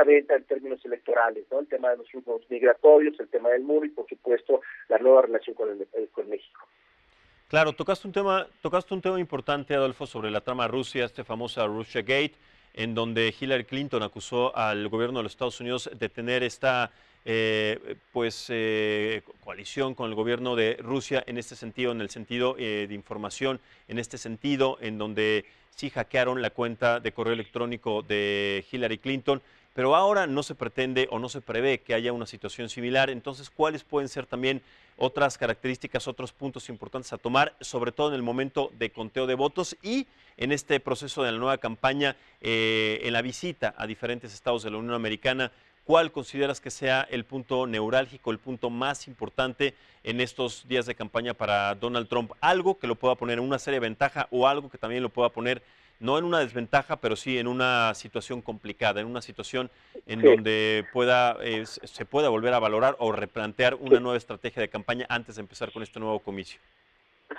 venta en términos electorales, ¿no? El tema de los flujos migratorios, el tema del muro y por supuesto la nueva relación con México. Claro, tocaste un tema importante, Adolfo, sobre la trama Rusia, famosa Russiagate, en donde Hillary Clinton acusó al gobierno de los Estados Unidos de tener esta coalición con el gobierno de Rusia en este sentido, en el sentido de información, en este sentido, en donde sí hackearon la cuenta de correo electrónico de Hillary Clinton, pero ahora no se pretende o no se prevé que haya una situación similar. Entonces, ¿cuáles pueden ser también otras características, otros puntos importantes a tomar, sobre todo en el momento de conteo de votos y en este proceso de la nueva campaña, en la visita a diferentes estados de la Unión Americana? ¿Cuál consideras que sea el punto neurálgico, el punto más importante en estos días de campaña para Donald Trump? Algo que lo pueda poner en una seria ventaja o algo que también lo pueda poner no en una desventaja, pero sí en una situación complicada, en una situación en donde se pueda volver a valorar o replantear una nueva estrategia de campaña antes de empezar con este nuevo comicio.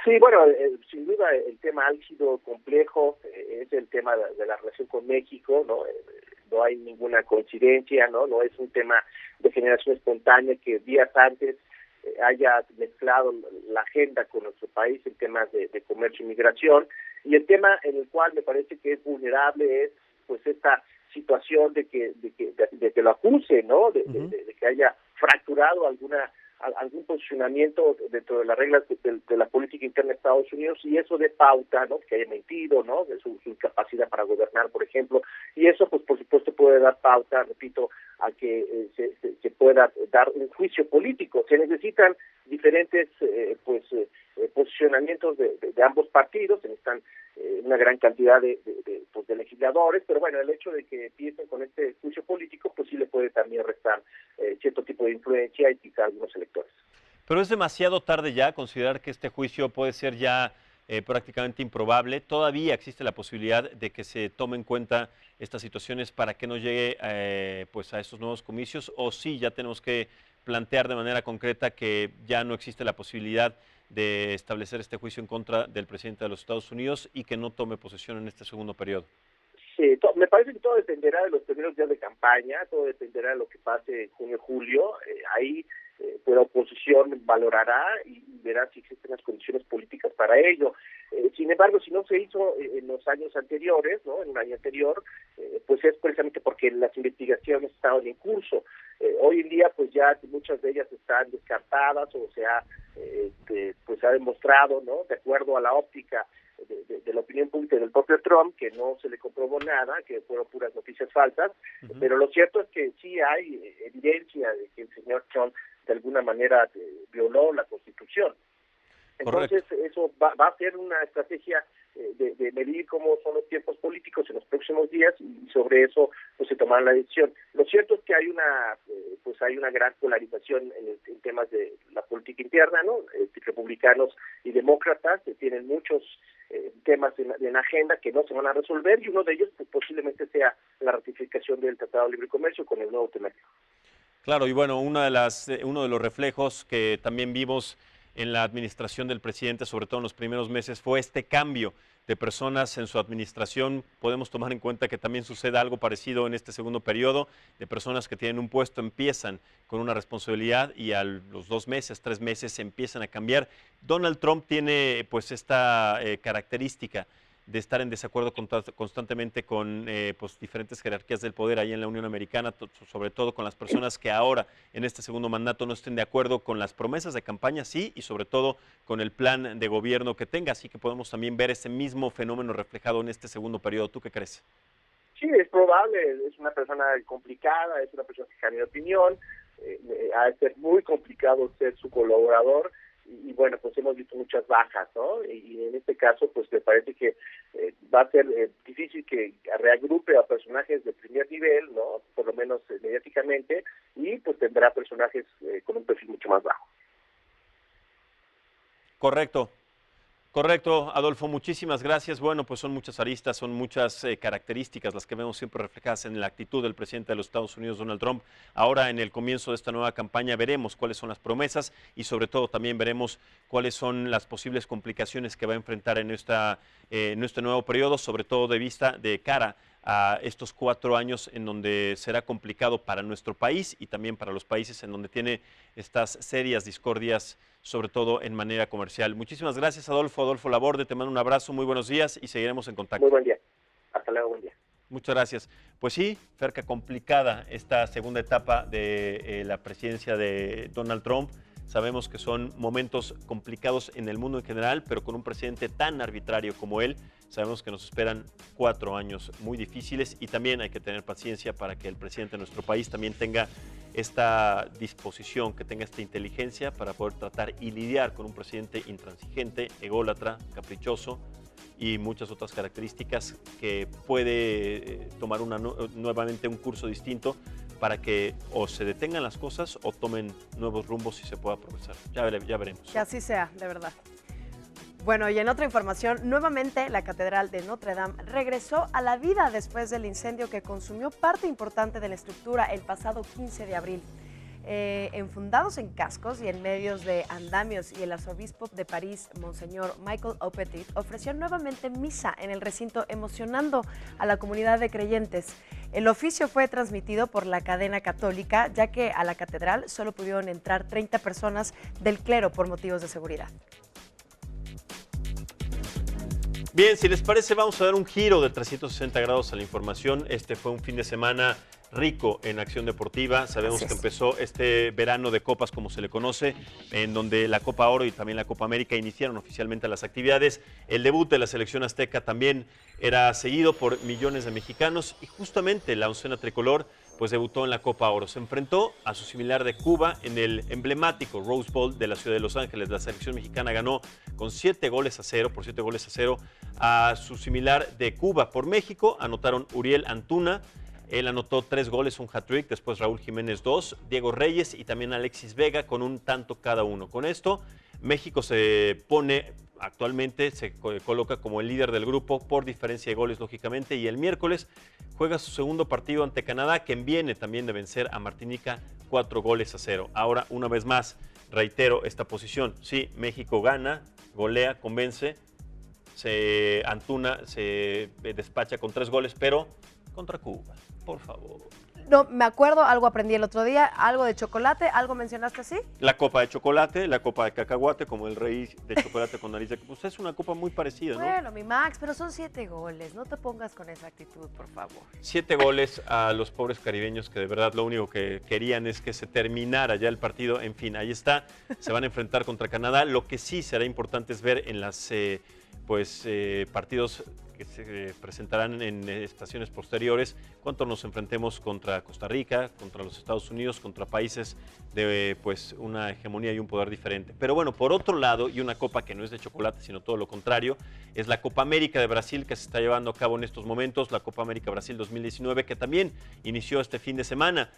Sí, bueno, sin duda el tema álgido, complejo, es el tema de la relación con México, ¿no? No hay ninguna coincidencia, ¿no? No es un tema de generación espontánea que días antes haya mezclado la agenda con nuestro país en temas de comercio y migración, y el tema en el cual me parece que es vulnerable es pues esta situación de que lo acuse, ¿no? De que haya fracturado algún posicionamiento dentro de las reglas de la política interna de Estados Unidos, y eso de pauta, ¿no?, que haya mentido, ¿no?, de su incapacidad para gobernar, por ejemplo, y eso pues por supuesto puede dar pauta, repito, a que se pueda dar un juicio político. Se necesitan diferentes posicionamientos de ambos partidos, se necesitan una gran cantidad de legisladores, pero bueno, el hecho de que empiecen con este juicio político pues sí le puede también restar cierto tipo de influencia y quizá algunos electores. Pero es demasiado tarde ya considerar que este juicio puede ser ya prácticamente improbable. Todavía existe la posibilidad de que se tome en cuenta estas situaciones para que no llegue pues a estos nuevos comicios, o sí ya tenemos que plantear de manera concreta que ya no existe la posibilidad de establecer este juicio en contra del presidente de los Estados Unidos y que no tome posesión en este segundo periodo. Sí, me parece que todo dependerá de los primeros días de campaña, todo dependerá de lo que pase en junio, julio. Ahí la oposición valorará y verá si existen las condiciones políticas para ello. Sin embargo, si no se hizo en los años anteriores, ¿no? En un año anterior, pues es precisamente porque las investigaciones estaban en curso. Hoy en día, pues ya muchas de ellas están descartadas o pues se ha demostrado, ¿no? De acuerdo a la óptica de la opinión pública del propio Trump, que no se le comprobó nada, que fueron puras noticias falsas, pero lo cierto es que sí hay evidencia de que el señor Trump de alguna manera violó la Constitución. Entonces, correcto, eso va a ser una estrategia de medir cómo son los tiempos políticos en los próximos días y sobre eso pues se tomará la decisión. Lo cierto es que hay una gran polarización en temas de la política interna, ¿no? Republicanos y demócratas que tienen muchos temas en agenda que no se van a resolver, y uno de ellos pues, posiblemente sea la ratificación del Tratado de Libre Comercio con el nuevo tema. Claro, y bueno, uno de los reflejos que también vimos en la administración del presidente, sobre todo en los primeros meses, fue este cambio de personas en su administración. Podemos tomar en cuenta que también sucede algo parecido en este segundo periodo, de personas que tienen un puesto, empiezan con una responsabilidad y a los 2 meses, 3 meses empiezan a cambiar. Donald Trump tiene pues esta característica de estar en desacuerdo constantemente con pues, diferentes jerarquías del poder ahí en la Unión Americana, sobre todo con las personas que ahora en este segundo mandato no estén de acuerdo con las promesas de campaña, sí, y sobre todo con el plan de gobierno que tenga. Así que podemos también ver ese mismo fenómeno reflejado en este segundo periodo. ¿Tú qué crees? Sí, es probable. Es una persona complicada, es una persona que cambia de opinión, ha de ser muy complicado ser su colaborador. Y bueno, pues hemos visto muchas bajas, ¿no? Y en este caso, pues me parece que va a ser difícil que reagrupe a personajes de primer nivel, ¿no? Por lo menos mediáticamente, y pues tendrá personajes con un perfil mucho más bajo. Correcto. Correcto, Adolfo, muchísimas gracias. Bueno, pues son muchas aristas, son muchas características las que vemos siempre reflejadas en la actitud del presidente de los Estados Unidos, Donald Trump. Ahora, en el comienzo de esta nueva campaña, veremos cuáles son las promesas y sobre todo también veremos cuáles son las posibles complicaciones que va a enfrentar en este nuevo periodo, sobre todo de cara a estos 4 años en donde será complicado para nuestro país y también para los países en donde tiene estas serias discordias, sobre todo en manera comercial. Muchísimas gracias, Adolfo. Adolfo Laborde, te mando un abrazo, muy buenos días y seguiremos en contacto. Muy buen día. Hasta luego, buen día. Muchas gracias. Pues sí, Ferca, complicada esta segunda etapa de la presidencia de Donald Trump. Sabemos que son momentos complicados en el mundo en general, pero con un presidente tan arbitrario como él, sabemos que nos esperan 4 años muy difíciles y también hay que tener paciencia para que el presidente de nuestro país también tenga esta disposición, que tenga esta inteligencia para poder tratar y lidiar con un presidente intransigente, ególatra, caprichoso y muchas otras características que puede tomar nuevamente un curso distinto para que o se detengan las cosas o tomen nuevos rumbos y se pueda progresar. Ya veremos. Que así sea, de verdad. Bueno, y en otra información, nuevamente la Catedral de Notre Dame regresó a la vida después del incendio que consumió parte importante de la estructura el pasado 15 de abril. Enfundados en cascos y en medios de andamios, y el arzobispo de París, Monseñor Michael Aupetit, ofreció nuevamente misa en el recinto, emocionando a la comunidad de creyentes. El oficio fue transmitido por la cadena católica, ya que a la catedral solo pudieron entrar 30 personas del clero por motivos de seguridad. Bien, si les parece, vamos a dar un giro de 360 grados a la información. Este fue un fin de semana rico en acción deportiva. Sabemos que empezó este verano de copas, como se le conoce, en donde la Copa Oro y también la Copa América iniciaron oficialmente las actividades. El debut de la selección azteca también era seguido por millones de mexicanos y justamente la oncena tricolor pues debutó en la Copa Oro. Se enfrentó a su similar de Cuba en el emblemático Rose Bowl de la ciudad de Los Ángeles. La selección mexicana ganó con 7-0 por 7 goles a 0 a su similar de Cuba. Por México anotaron Uriel Antuna, Él anotó 3 goles, un hat-trick, después Raúl Jiménez 2, Diego Reyes y también Alexis Vega con un tanto cada uno. Con esto, México se pone, actualmente se coloca como el líder del grupo por diferencia de goles, lógicamente, y el miércoles juega su segundo partido ante Canadá, quien viene también de vencer a Martinica 4-0. Ahora, una vez más, reitero esta posición. Sí, México gana, golea, convence, se despacha con 3 goles, pero contra Cuba, por favor. No, me acuerdo, algo aprendí el otro día, algo de chocolate, algo mencionaste así. La copa de chocolate, la copa de cacahuate, como el rey de chocolate con nariz de... Pues es una copa muy parecida, ¿no? Bueno, mi Max, pero son 7 goles, no te pongas con esa actitud, por favor. 7 goles a los pobres caribeños que de verdad lo único que querían es que se terminara ya el partido. En fin, ahí está, se van a enfrentar contra Canadá. Lo que sí será importante es ver en las partidos que se presentarán en estaciones posteriores, cuánto nos enfrentemos contra Costa Rica, contra los Estados Unidos, contra países de una hegemonía y un poder diferente. Pero bueno, por otro lado, y una copa que no es de chocolate, sino todo lo contrario, es la Copa América de Brasil que se está llevando a cabo en estos momentos, la Copa América Brasil 2019, que también inició este fin de semana.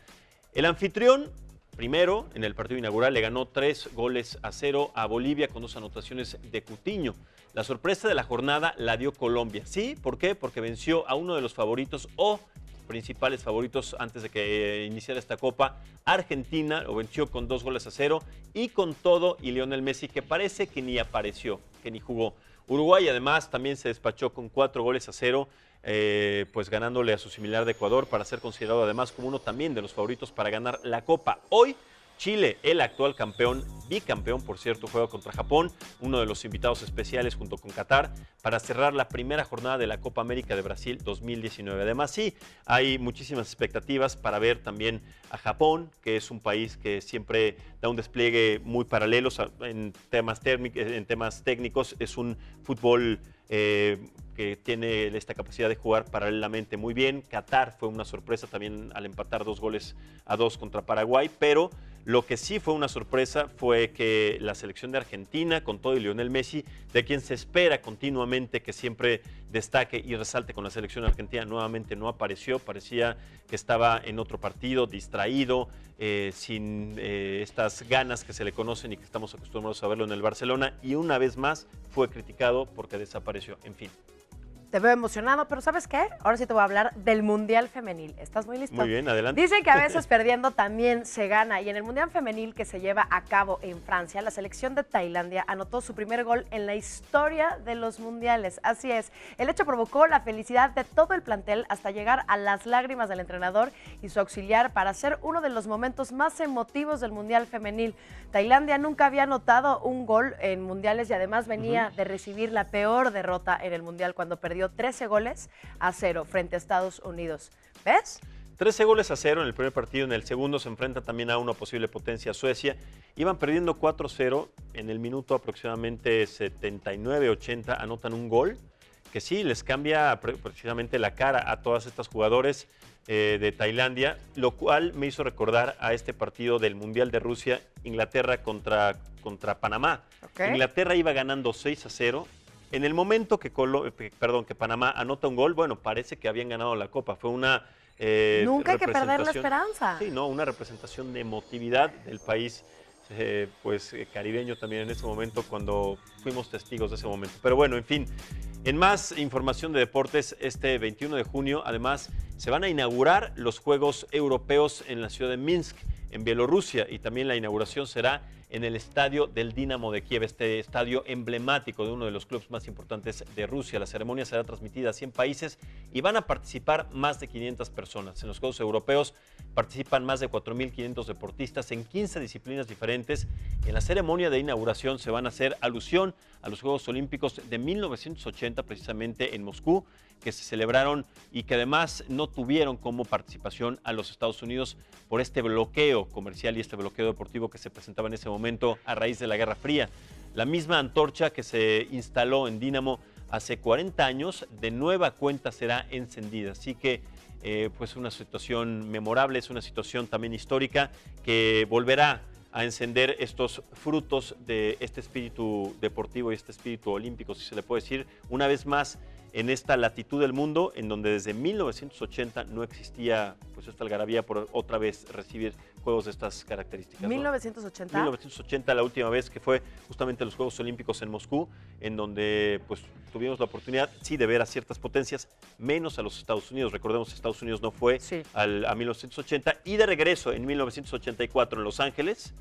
El anfitrión, primero, en el partido inaugural, le ganó 3-0 a Bolivia con 2 anotaciones de Coutinho. La sorpresa de la jornada la dio Colombia. ¿Sí? ¿Por qué? Porque venció a uno de los favoritos o principales favoritos antes de que iniciara esta Copa. Argentina lo venció con 2-0 y con todo y Lionel Messi, que parece que ni apareció, que ni jugó. Uruguay además también se despachó con 4-0. Ganándole a su similar de Ecuador para ser considerado además como uno también de los favoritos para ganar la Copa. Hoy, Chile, el actual campeón, bicampeón por cierto, juega contra Japón, uno de los invitados especiales junto con Qatar, para cerrar la primera jornada de la Copa América de Brasil 2019. Además, sí, hay muchísimas expectativas para ver también a Japón, que es un país que siempre da un despliegue muy paralelo en temas técnicos, es un fútbol que tiene esta capacidad de jugar paralelamente muy bien. Qatar fue una sorpresa también al empatar 2-2 contra Paraguay, pero lo que sí fue una sorpresa fue que la selección de Argentina, con todo y Lionel Messi, de quien se espera continuamente que siempre destaque y resalte con la selección argentina, nuevamente no apareció, parecía que estaba en otro partido, distraído, sin estas ganas que se le conocen y que estamos acostumbrados a verlo en el Barcelona, y una vez más fue criticado porque desapareció. En fin. Te veo emocionado, pero ¿sabes qué? Ahora sí te voy a hablar del Mundial Femenil. ¿Estás muy listo? Muy bien, adelante. Dicen que a veces perdiendo también se gana. Y en el Mundial Femenil que se lleva a cabo en Francia, la selección de Tailandia anotó su primer gol en la historia de los mundiales. Así es. El hecho provocó la felicidad de todo el plantel hasta llegar a las lágrimas del entrenador y su auxiliar para ser uno de los momentos más emotivos del Mundial Femenil. Tailandia nunca había anotado un gol en mundiales y además venía de recibir la peor derrota en el Mundial cuando perdió 13-0 frente a Estados Unidos. ¿Ves? 13-0 en el primer partido. En el segundo se enfrenta también a una posible potencia, Suecia. Iban perdiendo 4-0. En el minuto aproximadamente 79-80 anotan un gol que sí les cambia precisamente la cara a todas estas jugadores de Tailandia, lo cual me hizo recordar a este partido del Mundial de Rusia, Inglaterra contra Panamá. Okay. Inglaterra iba ganando 6-0. En el momento que Panamá anota un gol, bueno, parece que habían ganado la Copa. Fue una nunca hay que perder la esperanza. Sí, no, una representación de emotividad del país caribeño también en ese momento, cuando fuimos testigos de ese momento. Pero bueno, en fin, en más información de deportes, este 21 de junio, además, se van a inaugurar los Juegos Europeos en la ciudad de Minsk, en Bielorrusia, y también la inauguración será en el estadio del Dinamo de Kiev, este estadio emblemático de uno de los clubes más importantes de Rusia. La ceremonia será transmitida a 100 países y van a participar más de 500 personas. En los Juegos Europeos participan más de 4.500 deportistas en 15 disciplinas diferentes. En la ceremonia de inauguración se van a hacer alusión a los Juegos Olímpicos de 1980, precisamente en Moscú, que se celebraron y que además no tuvieron como participación a los Estados Unidos por este bloqueo comercial y este bloqueo deportivo que se presentaba en ese momento a raíz de la Guerra Fría. La misma antorcha que se instaló en Dinamo hace 40 años, de nueva cuenta será encendida. Así que una situación memorable, es una situación también histórica que volverá a encender estos frutos de este espíritu deportivo y este espíritu olímpico, si se le puede decir, una vez más en esta latitud del mundo, en donde desde 1980 no existía pues esta algarabía por otra vez recibir juegos de estas características, ¿no? 1980. 1980, la última vez que fue justamente los Juegos Olímpicos en Moscú, en donde pues tuvimos la oportunidad, sí, de ver a ciertas potencias, menos a los Estados Unidos. Recordemos, Estados Unidos no fue Sí. a 1980, y de regreso en 1984 en Los Ángeles,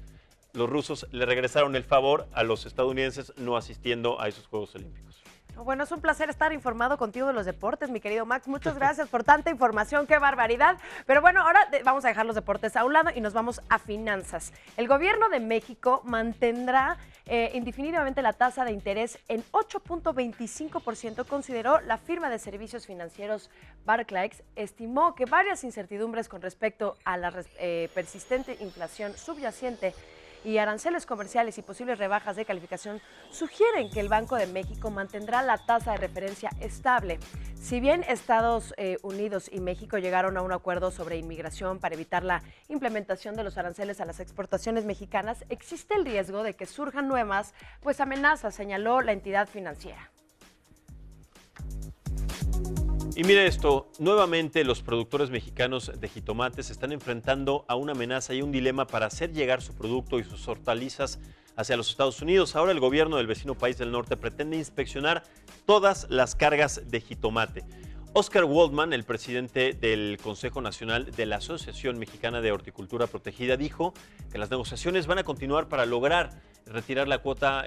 los rusos le regresaron el favor a los estadounidenses no asistiendo a esos Juegos Olímpicos. Bueno, es un placer estar informado contigo de los deportes, mi querido Max. Muchas gracias por tanta información, qué barbaridad. Pero bueno, ahora vamos a dejar los deportes a un lado y nos vamos a finanzas. El gobierno de México mantendrá indefinidamente la tasa de interés en 8.25%, consideró la firma de servicios financieros Barclays. Estimó que varias incertidumbres con respecto a la persistente inflación subyacente y aranceles comerciales y posibles rebajas de calificación sugieren que el Banco de México mantendrá la tasa de referencia estable. Si bien Estados Unidos y México llegaron a un acuerdo sobre inmigración para evitar la implementación de los aranceles a las exportaciones mexicanas, existe el riesgo de que surjan nuevas amenazas, señaló la entidad financiera. Y mire esto, nuevamente los productores mexicanos de jitomates se están enfrentando a una amenaza y un dilema para hacer llegar su producto y sus hortalizas hacia los Estados Unidos. Ahora el gobierno del vecino país del norte pretende inspeccionar todas las cargas de jitomate. Oscar Waldman, el presidente del Consejo Nacional de la Asociación Mexicana de Horticultura Protegida, dijo que las negociaciones van a continuar para lograr retirar la cuota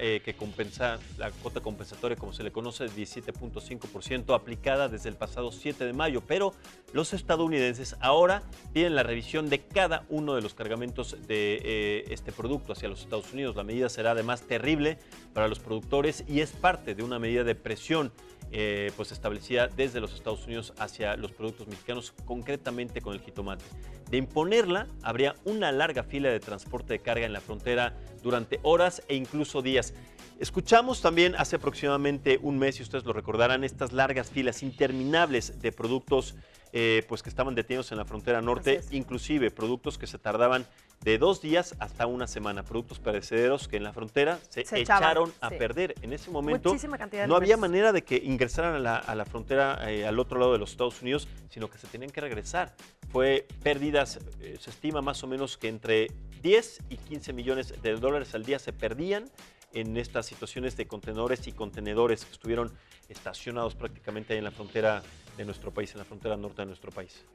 la cuota compensatoria, como se le conoce, de 17.5% aplicada desde el pasado 7 de mayo. Pero los estadounidenses ahora piden la revisión de cada uno de los cargamentos de este producto hacia los Estados Unidos. La medida será además terrible para los productores y es parte de una medida de presión establecida desde los Estados Unidos hacia los productos mexicanos, concretamente con el jitomate. De imponerla, habría una larga fila de transporte de carga en la frontera durante horas e incluso días. Escuchamos también hace aproximadamente un mes, y ustedes lo recordarán, estas largas filas interminables de productos que estaban detenidos en la frontera norte, inclusive productos que se tardaban de 2 días hasta una semana, productos perecederos que en la frontera se echaron a perder. En ese momento no había manera de que ingresaran a la frontera al otro lado de los Estados Unidos, sino que se tenían que regresar. Fue pérdidas, se estima más o menos que entre 10 y 15 millones de dólares al día se perdían en estas situaciones de contenedores y contenedores que estuvieron estacionados prácticamente ahí en la frontera de nuestro país, en la frontera norte de nuestro país.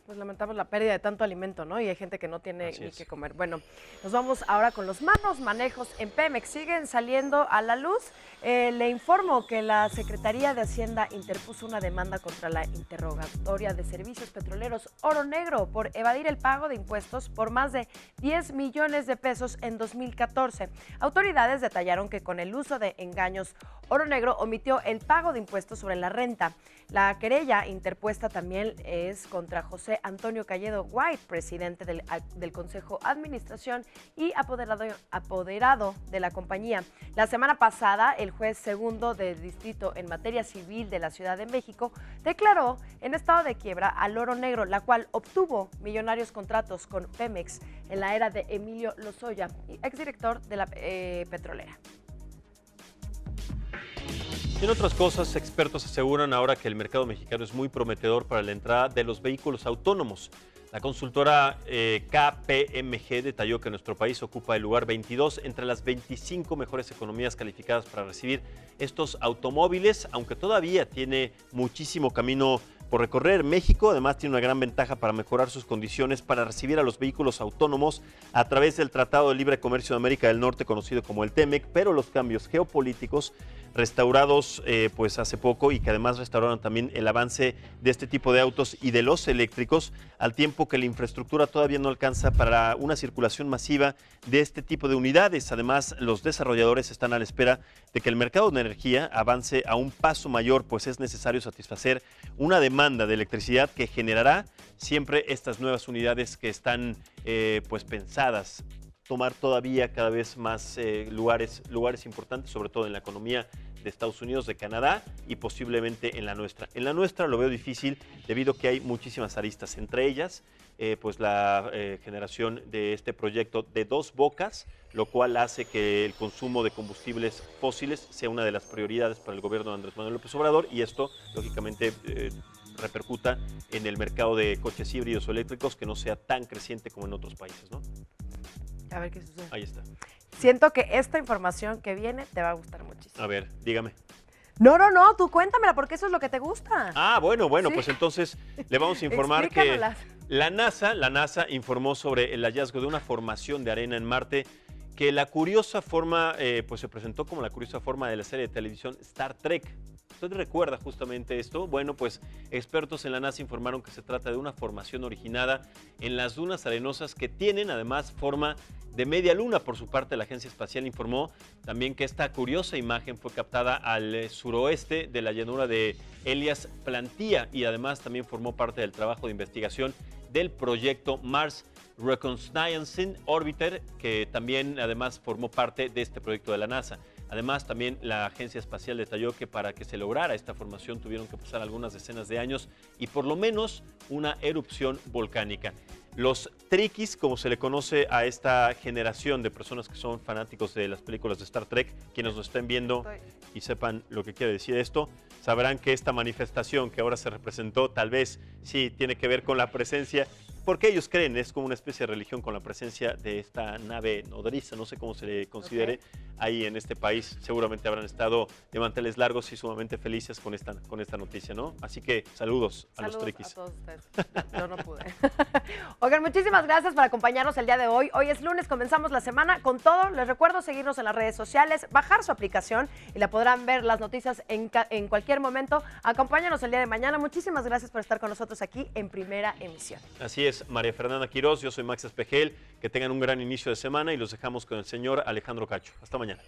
Pues lamentamos la pérdida de tanto alimento, ¿no? Y hay gente que no tiene ni qué comer. Bueno, nos vamos ahora con los malos manejos en Pemex. Siguen saliendo a la luz. Le informo que la Secretaría de Hacienda interpuso una demanda contra la interrogatoria de servicios petroleros Oro Negro por evadir el pago de impuestos por más de 10 millones de pesos en 2014. Autoridades detallaron que con el uso de engaños, Oro Negro omitió el pago de impuestos sobre la renta. La querella interpuesta también es contra José Antonio Calledo White, presidente del Consejo de Administración y apoderado de la compañía. La semana pasada, el juez segundo de distrito en materia civil de la Ciudad de México declaró en estado de quiebra al Oro Negro, la cual obtuvo millonarios contratos con Pemex en la era de Emilio Lozoya, exdirector de la petrolera. En otras cosas, expertos aseguran ahora que el mercado mexicano es muy prometedor para la entrada de los vehículos autónomos. La consultora KPMG detalló que nuestro país ocupa el lugar 22 entre las 25 mejores economías calificadas para recibir estos automóviles, aunque todavía tiene muchísimo camino por recorrer. México además tiene una gran ventaja para mejorar sus condiciones para recibir a los vehículos autónomos a través del Tratado de Libre Comercio de América del Norte, conocido como el TEMEC, pero los cambios geopolíticos restaurados hace poco y que además restauraron también el avance de este tipo de autos y de los eléctricos, al tiempo que la infraestructura todavía no alcanza para una circulación masiva de este tipo de unidades. Además, los desarrolladores están a la espera de que el mercado de energía avance a un paso mayor, pues es necesario satisfacer una demanda de electricidad que generará siempre estas nuevas unidades que están pensadas tomar todavía cada vez más lugares importantes, sobre todo en la economía de Estados Unidos, de Canadá y posiblemente en la nuestra. En la nuestra lo veo difícil debido a que hay muchísimas aristas, entre ellas pues la generación de este proyecto de Dos Bocas, lo cual hace que el consumo de combustibles fósiles sea una de las prioridades para el gobierno de Andrés Manuel López Obrador, y esto, lógicamente, repercuta en el mercado de coches híbridos o eléctricos, que no sea tan creciente como en otros países, ¿no? A ver qué sucede. Ahí está. Siento que esta información que viene te va a gustar muchísimo. A ver, dígame. No, tú cuéntamela, porque eso es lo que te gusta. Ah, bueno, Sí. pues entonces le vamos a informar que Explícanoslas. la NASA informó sobre el hallazgo de una formación de arena en Marte, que la curiosa forma, pues se presentó como la curiosa forma de la serie de televisión Star Trek. ¿Usted recuerda justamente esto? Bueno, pues expertos en la NASA informaron que se trata de una formación originada en las dunas arenosas que tienen además forma de media luna. Por su parte, la Agencia Espacial informó también que esta curiosa imagen fue captada al suroeste de la llanura de Elias Plantilla, y además también formó parte del trabajo de investigación del proyecto Mars Reconnaissance Orbiter, que también además formó parte de este proyecto de la NASA. Además, también la Agencia Espacial detalló que para que se lograra esta formación tuvieron que pasar algunas decenas de años y por lo menos una erupción volcánica. Los triquis, como se le conoce a esta generación de personas que son fanáticos de las películas de Star Trek, quienes nos estén viendo y sepan lo que quiere decir esto, sabrán que esta manifestación que ahora se representó tal vez sí tiene que ver con la presencia, porque ellos creen, es como una especie de religión, con la presencia de esta nave nodriza, no sé cómo se le considere, ahí en este país. Seguramente habrán estado de manteles largos y sumamente felices con esta noticia, ¿no? Así que saludos a los triquis. A todos ustedes. Yo no pude. Oigan, muchísimas gracias por acompañarnos el día de hoy. Hoy es lunes, comenzamos la semana con todo. Les recuerdo seguirnos en las redes sociales, bajar su aplicación y la podrán ver las noticias en cualquier momento. Acompáñanos el día de mañana. Muchísimas gracias por estar con nosotros aquí en Primera Emisión. Así es, María Fernanda Quirós, yo soy Max Espejel. Que tengan un gran inicio de semana y los dejamos con el señor Alejandro Cacho. Hasta mañana.